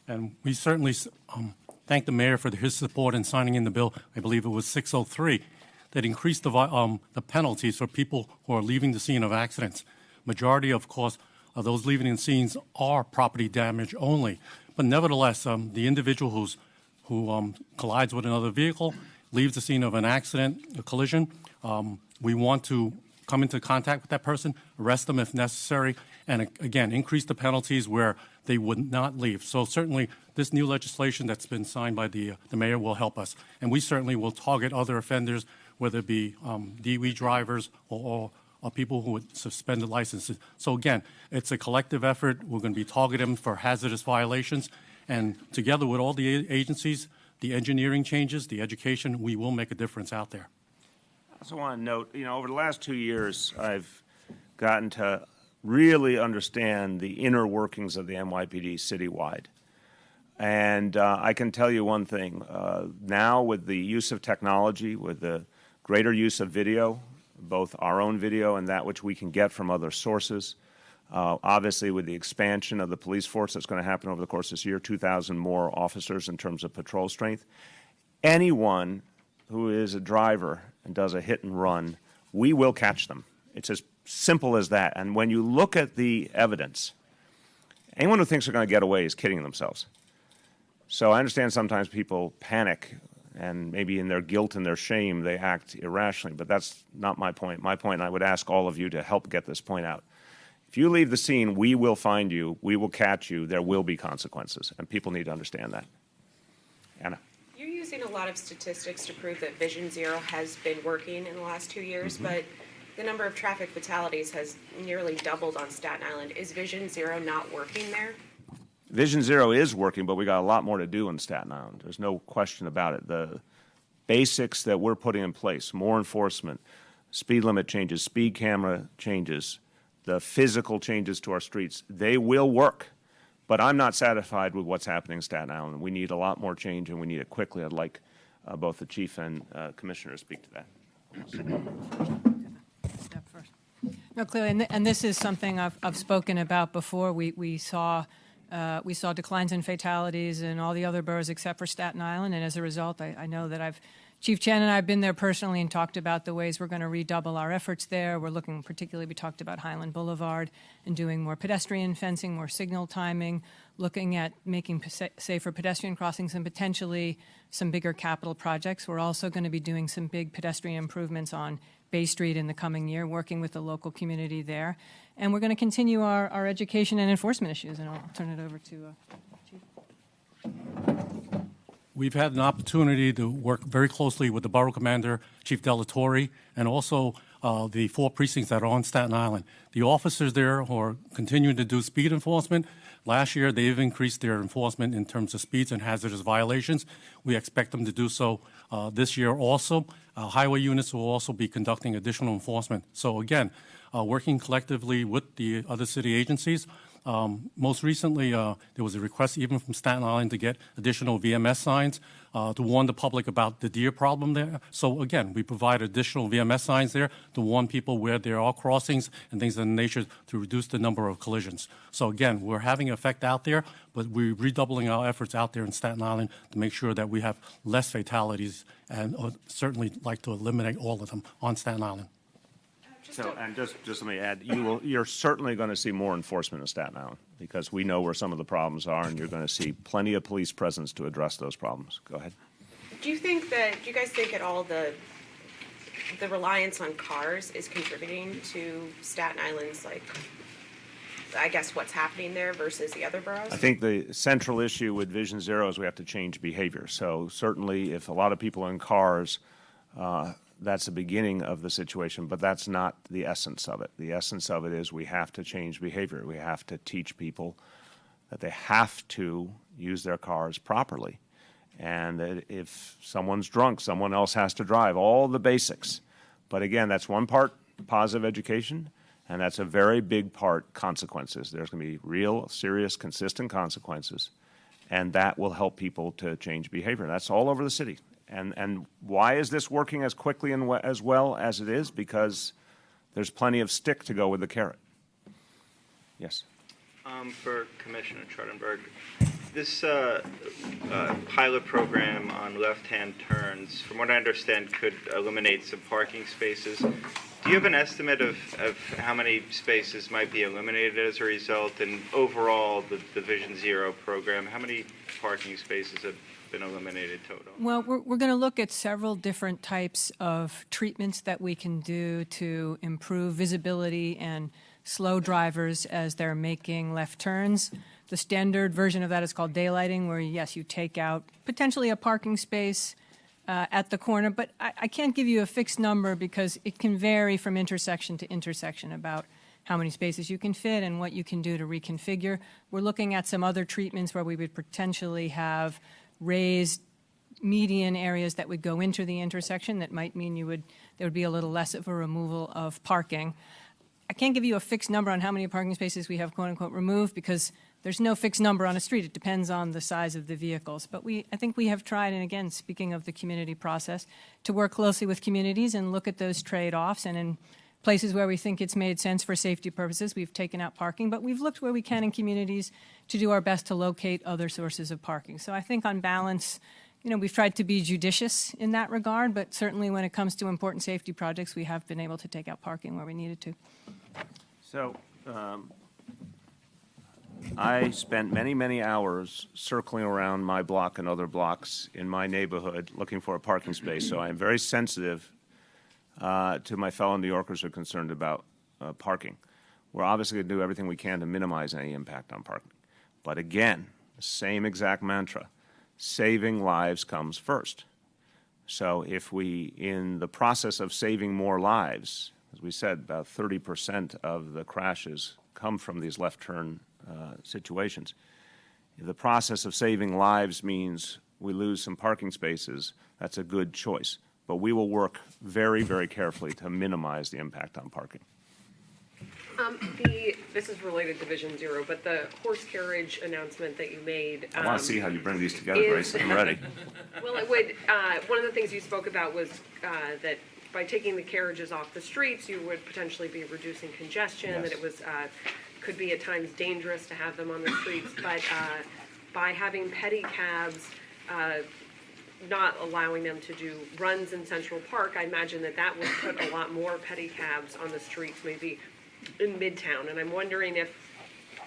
And we certainly thank the mayor for his support in signing in the bill. I believe it was 603 that increased the penalties for people who are leaving the scene of accidents. Majority, of course, of those leaving the scenes are property damage only, but nevertheless, the individual who collides with another vehicle, leaves the scene of an accident, a collision, we want to come into contact with that person, arrest them if necessary, and again, increase the penalties where they would not leave. So certainly this new legislation that's been signed by the mayor will help us. And we certainly will target other offenders, whether it be DWI drivers or people who would suspended licenses. So again, it's a collective effort. We're going to be targeting them for hazardous violations. And together with all the agencies, the engineering changes, the education, we will make a difference out there. I also want to note, over the last 2 years, I've gotten to really understand the inner workings of the NYPD citywide. And I can tell you one thing. Now, with the use of technology, with the greater use of video, both our own video and that which we can get from other sources, obviously with the expansion of the police force that's going to happen over the course of this year, 2,000 more officers in terms of patrol strength, anyone who is a driver and does a hit and run, we will catch them. It's as simple as that. And when you look at the evidence, anyone who thinks they're going to get away is kidding themselves. So I understand sometimes people panic and maybe in their guilt and their shame they act irrationally, but that's not my point. My point, and I would ask all of you to help get this point out. If you leave the scene, we will find you, we will catch you, there will be consequences, and people need to understand that. Anna. You're using a lot of statistics to prove that Vision Zero has been working in the last 2 years, but the number of traffic fatalities has nearly doubled on Staten Island. Is Vision Zero not working there? Vision Zero is working, but we got a lot more to do in Staten Island. There's no question about it. The basics that we're putting in place, more enforcement, speed limit changes, speed camera changes, the physical changes to our streets, they will work. But I'm not satisfied with what's happening in Staten Island. We need a lot more change, and we need it quickly. I'd like both the chief and commissioner to speak to that. Step first. No, clearly, and this is something I've spoken about before. We saw declines in fatalities in all the other boroughs except for Staten Island, and as a result, I know that Chief Chen and I have been there personally and talked about the ways we're going to redouble our efforts there. We're looking, particularly, we talked about Highland Boulevard and doing more pedestrian fencing, more signal timing, looking at making safer pedestrian crossings and potentially some bigger capital projects. We're also going to be doing some big pedestrian improvements on Bay Street in the coming year, working with the local community there. And we're going to continue our education and enforcement issues, and I'll turn it over to Chief. We've had an opportunity to work very closely with the Borough Commander, Chief Delatorre, and also the 4 precincts that are on Staten Island. The officers there are continuing to do speed enforcement. Last year, they've increased their enforcement in terms of speeds and hazardous violations. We expect them to do so this year also. Highway units will also be conducting additional enforcement. So again, working collectively with the other city agencies. Most recently, there was a request even from Staten Island to get additional VMS signs to warn the public about the deer problem there. So again, we provide additional VMS signs there to warn people where there are crossings and things of that nature to reduce the number of collisions. So again, we're having an effect out there, but we're redoubling our efforts out there in Staten Island to make sure that we have less fatalities and certainly like to eliminate all of them on Staten Island. And just let me add, you're certainly going to see more enforcement in Staten Island because we know where some of the problems are, and you're going to see plenty of police presence to address those problems. Go ahead. Do you guys think at all the reliance on cars is contributing to Staten Island's, I guess, what's happening there versus the other boroughs? I think the central issue with Vision Zero is we have to change behavior. So certainly if a lot of people are in cars, that's the beginning of the situation, but that's not the essence of it. The essence of it is we have to change behavior. We have to teach people that they have to use their cars properly. And that if someone's drunk, someone else has to drive, all the basics. But again, that's one part, positive education, And that's a very big part, consequences. There's going to be real, serious, consistent consequences, and that will help people to change behavior. That's all over the city. And why is this working as quickly and as well as it is? Because there's plenty of stick to go with the carrot. Yes. For Commissioner Trottenberg, this pilot program on left-hand turns, from what I understand, could eliminate some parking spaces. Do you have an estimate of how many spaces might be eliminated as a result? And overall, the Vision Zero program, how many parking spaces have been eliminated total? Well, we're going to look at several different types of treatments that we can do to improve visibility and slow drivers as they're making left turns. The standard version of that is called daylighting, where, yes, you take out potentially a parking space at the corner, but I can't give you a fixed number because it can vary from intersection to intersection about how many spaces you can fit and what you can do to reconfigure. We're looking at some other treatments where we would potentially have raised median areas that would go into the intersection. That might mean there would be a little less of a removal of parking. I can't give you a fixed number on how many parking spaces we have, quote unquote, removed, because there's no fixed number on a street. It depends on the size of the vehicles. But I think we have tried, and again, speaking of the community process, to work closely with communities and look at those trade-offs. And in places where we think it's made sense for safety purposes, we've taken out parking. But we've looked where we can in communities to do our best to locate other sources of parking. So I think on balance, we've tried to be judicious in that regard, but certainly when it comes to important safety projects, we have been able to take out parking where we needed to. So I spent many, many hours circling around my block and other blocks in my neighborhood looking for a parking space. So I am very sensitive to my fellow New Yorkers who are concerned about parking. We're obviously going to do everything we can to minimize any impact on parking. But again, the same exact mantra, saving lives comes first. So if we, in the process of saving more lives, as we said, about 30% of the crashes come from these left turn situations. If the process of saving lives means we lose some parking spaces, that's a good choice. But we will work very, very carefully to minimize the impact on parking. This is related to Vision Zero, but the horse carriage announcement that you made. I want to see how you bring these together, Grace. I'm ready. Well, it would. One of the things you spoke about was that by taking the carriages off the streets, you would potentially be reducing congestion. Yes. That it was could be at times dangerous to have them on the streets, but by having pedicabs, not allowing them to do runs in Central Park, I imagine that would put a lot more pedicabs on the streets, maybe in Midtown. And I'm wondering if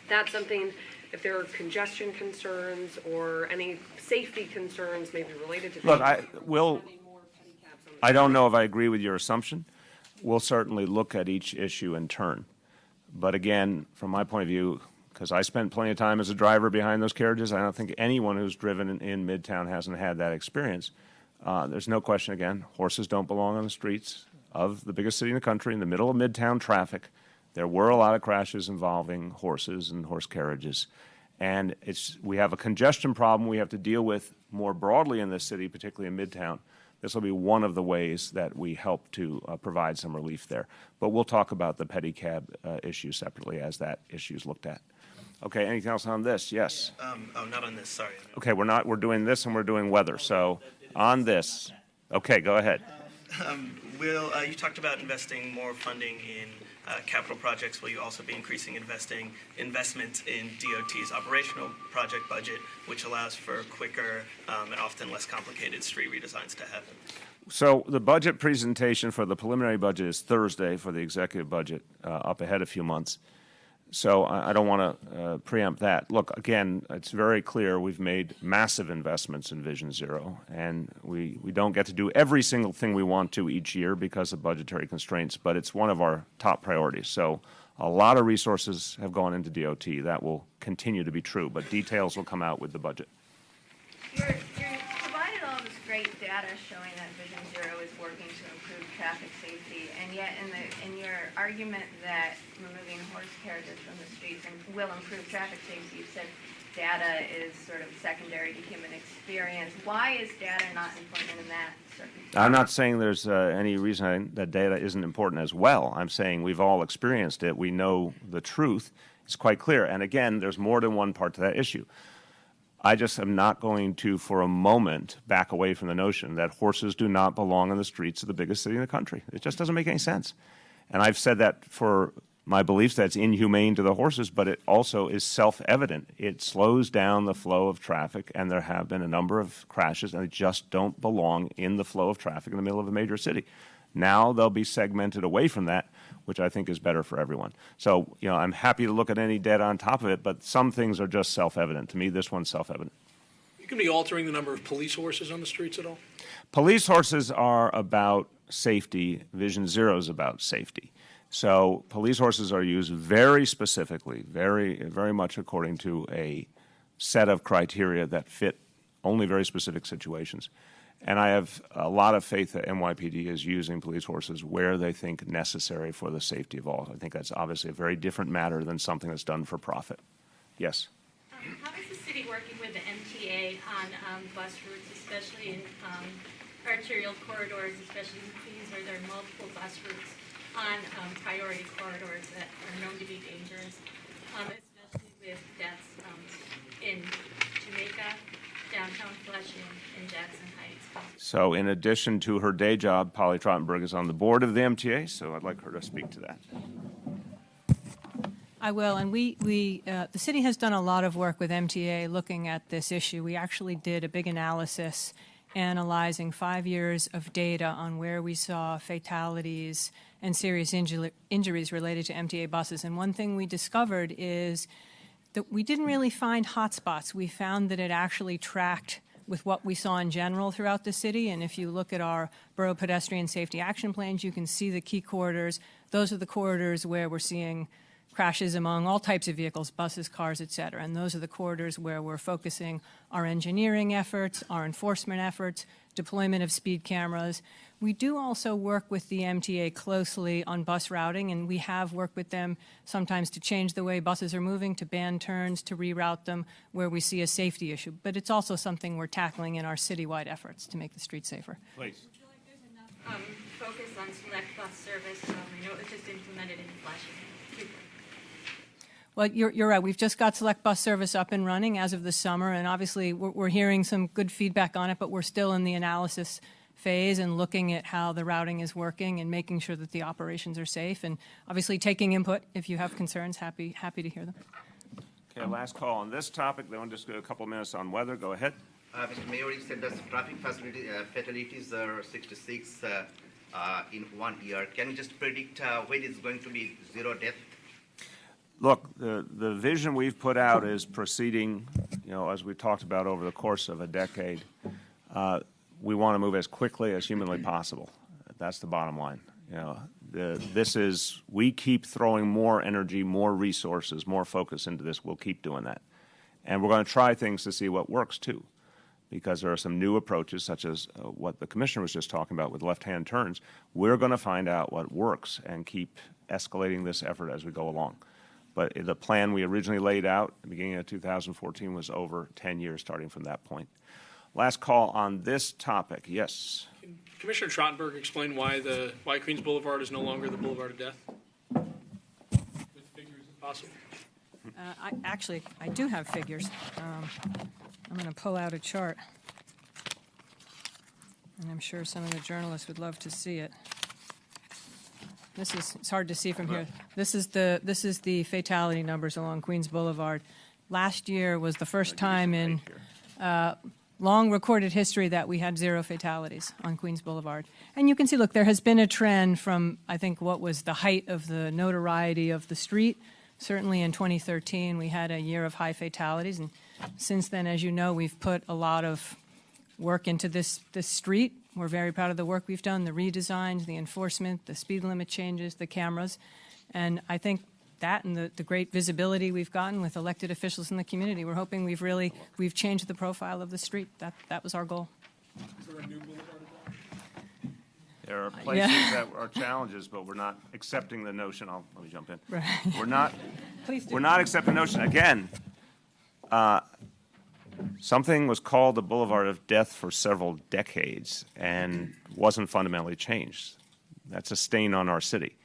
that's something, if there are congestion concerns or any safety concerns maybe related to. Look, I don't know if I agree with your assumption. We'll certainly look at each issue in turn. But again, from my point of view, because I spent plenty of time as a driver behind those carriages, I don't think anyone who's driven in Midtown hasn't had that experience. There's no question, again, horses don't belong on the streets of the biggest city in the country, in the middle of Midtown traffic. There were a lot of crashes involving horses and horse carriages. And we have a congestion problem we have to deal with more broadly in this city, particularly in Midtown. This will be one of the ways that we help to provide some relief there. But we'll talk about the pedicab issue separately as that issue is looked at. Okay, anything else on this? Yes. Not on this, sorry. Okay, we're doing this and we're doing weather. So on this, okay, go ahead. Will, you talked about investing more funding in capital projects. Will you also be increasing investments in DOT's operational project budget, which allows for quicker and often less complicated street redesigns to happen? So the budget presentation for the preliminary budget is Thursday for the executive budget, up ahead a few months. So I don't want to preempt that. Look, again, it's very clear we've made massive investments in Vision Zero, and we don't get to do every single thing we want to each year because of budgetary constraints, but it's one of our top priorities. So a lot of resources have gone into DOT. That will continue to be true, but details will come out with the budget. You're provided all this great data showing that Vision Zero is working to improve traffic safety, and yet in your argument that removing horse carriages from the streets will improve traffic safety, you said data is sort of secondary to human experience. Why is data not important in that circumstance? I'm not saying there's any reason that data isn't important as well. I'm saying we've all experienced it. We know the truth. It's quite clear. And again, there's more than one part to that issue. I just am not going to, for a moment, back away from the notion that horses do not belong on the streets of the biggest city in the country. It just doesn't make any sense. And I've said that for my beliefs that's inhumane to the horses, but it also is self-evident. It slows down the flow of traffic, and there have been a number of crashes, and they just don't belong in the flow of traffic in the middle of a major city. Now they'll be segmented away from that, which I think is better for everyone. So, I'm happy to look at any data on top of it, but some things are just self-evident. To me, this one's self-evident. You can be altering the number of police horses on the streets at all? Police horses are about safety. Vision Zero is about safety. So police horses are used very specifically, very, very much according to a set of criteria that fit only very specific situations. And I have a lot of faith that NYPD is using police horses where they think necessary for the safety of all. I think that's obviously a very different matter than something that's done for profit. Yes? How is the city working with the MTA on bus routes, especially in arterial corridors, especially in Queens, where there are multiple bus routes on priority corridors that are known to be dangerous, especially with deaths in Jamaica, downtown Flushing, and Jackson Heights? So in addition to her day job, Polly Trottenberg is on the board of the MTA, so I'd like her to speak to that. I will, and the city has done a lot of work with MTA looking at this issue. We actually did a big analysis analyzing 5 years of data on where we saw fatalities and serious injuries related to MTA buses. And one thing we discovered is that we didn't really find hotspots. We found that it actually tracked with what we saw in general throughout the city. And if you look at our borough pedestrian safety action plans, you can see the key corridors. Those are the corridors where we're seeing crashes among all types of vehicles, buses, cars, et cetera. And those are the corridors where we're focusing our engineering efforts, our enforcement efforts, deployment of speed cameras. We do also work with the MTA closely on bus routing, and we have worked with them sometimes to change the way buses are moving, to ban turns, to reroute them where we see a safety issue. But it's also something we're tackling in our citywide efforts to make the streets safer. Please. Do you feel like there's enough focus on select bus service? I know it was just implemented in Flushing. Well, you're right. We've just got select bus service up and running as of the summer, and obviously we're hearing some good feedback on it, but we're still in the analysis phase and looking at how the routing is working and making sure that the operations are safe, and obviously taking input. If you have concerns, happy to hear them. Okay, last call on this topic. Then we'll just go a couple of minutes on weather. Go ahead. Mr. Mayor, you said that traffic fatalities are 66 in 1 year. Can you just predict when it's going to be zero death? Look, the vision we've put out is proceeding, as we talked about over the course of a decade. We want to move as quickly as humanly possible. That's the bottom line. We keep throwing more energy, more resources, more focus into this. We'll keep doing that. And we're going to try things to see what works, too, because there are some new approaches, such as what the commissioner was just talking about with left-hand turns. We're going to find out what works and keep escalating this effort as we go along. But the plan we originally laid out at the beginning of 2014 was over 10 years starting from that point. Last call on this topic. Yes. Can Commissioner Trottenberg explain why Queens Boulevard is no longer the Boulevard of Death? With figures, if possible. I do have figures. I'm going to pull out a chart, and I'm sure some of the journalists would love to see it. It's hard to see from here. This is the fatality numbers along Queens Boulevard. Last year was the first time in long recorded history that we had 0 fatalities on Queens Boulevard. And you can see, look, there has been a trend from, I think, what was the height of the notoriety of the street. Certainly in 2013, we had a year of high fatalities. And since then, as you know, we've put a lot of work into this street. We're very proud of the work we've done, the redesigns, the enforcement, the speed limit changes, the cameras. And I think that and the great visibility we've gotten with elected officials in the community, we're hoping we've changed the profile of the street. That was our goal. Is there a new Boulevard? There are places that are challenges, but we're not accepting the notion. Let me jump in. Right. We're not accepting the notion. Again, something was called the Boulevard of Death for several decades and wasn't fundamentally changed. That's a stain on our city.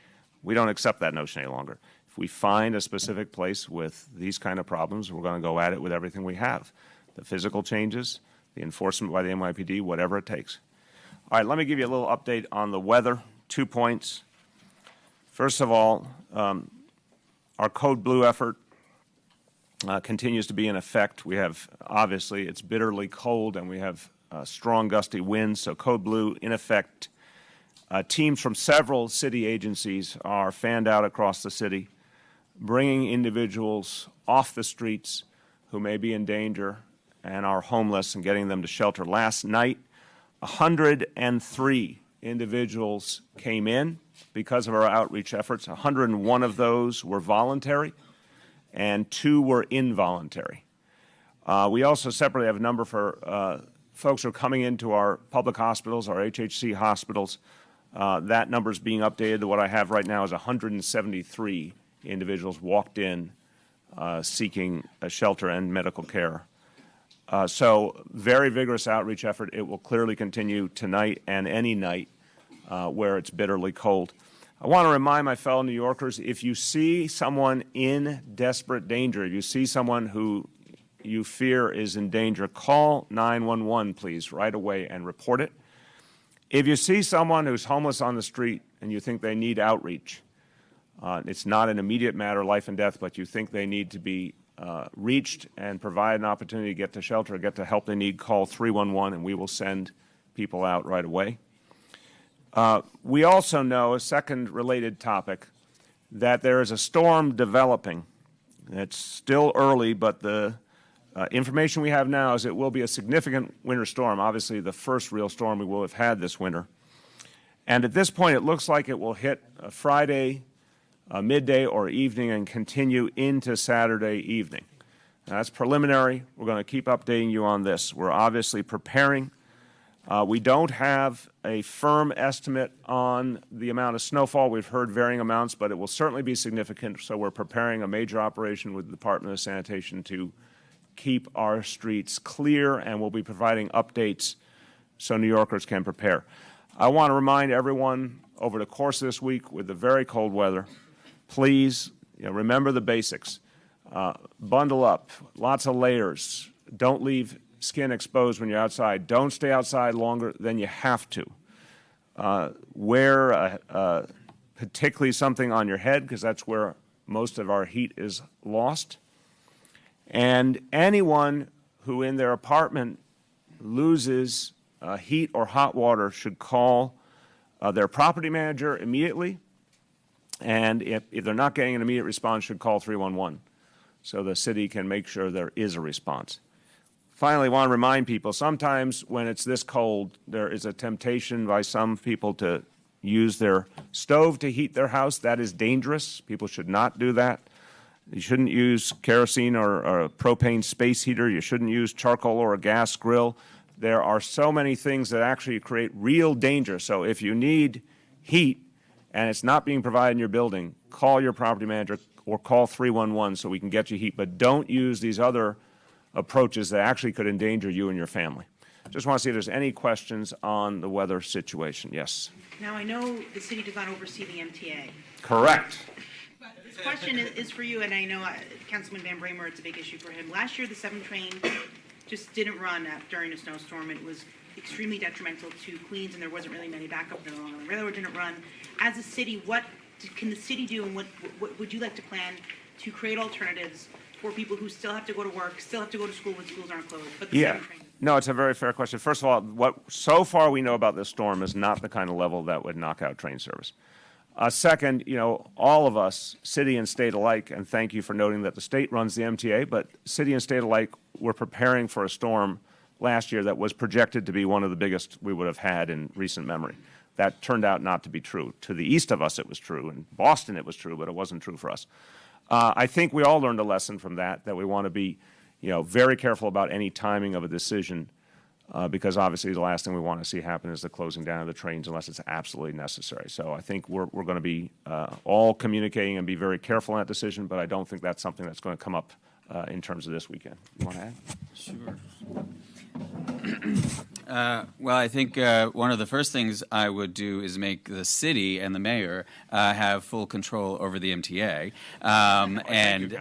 We don't accept that notion any longer. If we find a specific place with these kind of problems, we're going to go at it with everything we have. The physical changes, the enforcement by the NYPD, whatever it takes. All right, let me give you a little update on the weather. 2 points. First of all, our Code Blue effort continues to be in effect. We have, obviously, it's bitterly cold and we have strong gusty winds, so Code Blue in effect. Teams from several city agencies are fanned out across the city, bringing individuals off the streets who may be in danger and are homeless and getting them to shelter. Last night, 103 individuals came in because of our outreach efforts. 101 of those were voluntary and 2 were involuntary. We also separately have a number for folks who are coming into our public hospitals, our HHC hospitals. That number is being updated. What I have right now is 173 individuals walked in seeking a shelter and medical care. So very vigorous outreach effort. It will clearly continue tonight and any night where it's bitterly cold. I want to remind my fellow New Yorkers, if you see someone in desperate danger, if you see someone who you fear is in danger, call 911, please, right away and report it. If you see someone who's homeless on the street and you think they need outreach, it's not an immediate matter, life and death, but you think they need to be reached and provide an opportunity to get to shelter, get the help they need, call 311 and we will send people out right away. We also know, a second related topic, that there is a storm developing. It's still early, but the information we have now is it will be a significant winter storm, obviously the first real storm we will have had this winter. And at this point, it looks like it will hit Friday midday or evening and continue into Saturday evening. Now, that's preliminary. We're going to keep updating you on this. We're obviously preparing. We don't have a firm estimate on the amount of snowfall. We've heard varying amounts, but it will certainly be significant, so we're preparing a major operation with the Department of Sanitation to keep our streets clear, and we'll be providing updates so New Yorkers can prepare. I want to remind everyone over the course of this week with the very cold weather, please remember the basics. Bundle up, lots of layers. Don't leave skin exposed when you're outside. Don't stay outside longer than you have to. Wear particularly something on your head because that's where most of our heat is lost. And anyone who in their apartment loses heat or hot water should call their property manager immediately. And if they're not getting an immediate response, should call 311 so the city can make sure there is a response. Finally, I want to remind people, sometimes when it's this cold, there is a temptation by some people to use their stove to heat their house. That is dangerous. People should not do that. You shouldn't use kerosene or a propane space heater. You shouldn't use charcoal or a gas grill. There are so many things that actually create real danger. So if you need heat and it's not being provided in your building, call your property manager or call 311 so we can get you heat. But don't use these other approaches that actually could endanger you and your family. Just want to see if there's any questions on the weather situation. Yes? Now, I know the city does not oversee the MTA. Correct. This question is for you, and I know Councilman Van Bramer, it's a big issue for him. Last year, the 7 train just didn't run during a snowstorm. It was extremely detrimental to Queens, and there wasn't really many backup. The railroad didn't run. As a city, what can the city do, and what would you like to plan to create alternatives for people who still have to go to work, still have to go to school when schools aren't closed? But the 7 train. No, it's a very fair question. First of all, what so far we know about this storm is not the kind of level that would knock out train service. Second, all of us, city and state alike, and thank you for noting that the state runs the MTA, but city and state alike were preparing for a storm last year that was projected to be one of the biggest we would have had in recent memory. That turned out not to be true. To the east of us it was true. In Boston it was true, but it wasn't true for us. I think we all learned a lesson from that we want to be very careful about any timing of a decision because obviously the last thing we want to see happen is the closing down of the trains unless it's absolutely necessary. So I think we're going to be all communicating and be very careful in that decision, but I don't think that's something that's going to come up in terms of this weekend. You want to add? Sure. Well, I think one of the first things I would do is make the city and the mayor have full control over the MTA. I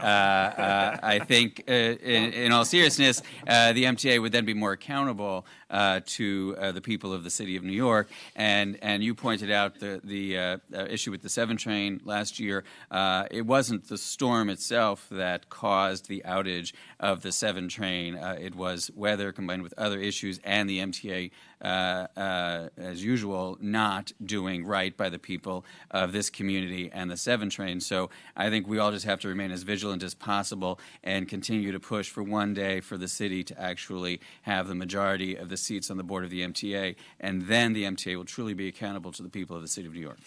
think, in all seriousness, the MTA would then be more accountable to the people of the city of New York. And you pointed out the issue with the 7 train last year. It wasn't the storm itself that caused the outage of the 7 train. It was weather combined with other issues and the MTA, as usual, not doing right by the people of this community and the 7 train. So I think we all just have to remain as vigilant as possible and continue to push for one day for the city to actually have the majority of the seats on the board of the MTA, and then the MTA will truly be accountable to the people of the city of New York.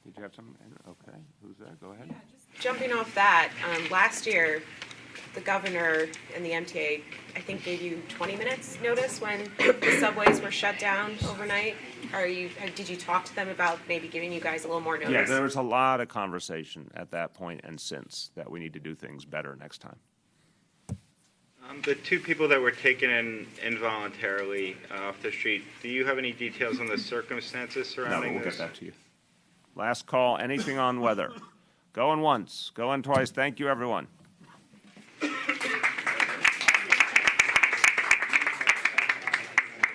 Did you have some? Okay, who's that? Go ahead. Jumping off that, last year, the governor and the MTA, I think, gave you 20 minutes notice when the subways were shut down overnight. Did you talk to them about maybe giving you guys a little more notice? Yeah, there was a lot of conversation at that point and since that we need to do things better next time. The 2 people that were taken in involuntarily off the street, do you have any details on the circumstances surrounding we'll this? get that to you. Last call, anything on weather? Going once, going twice. Thank you, everyone.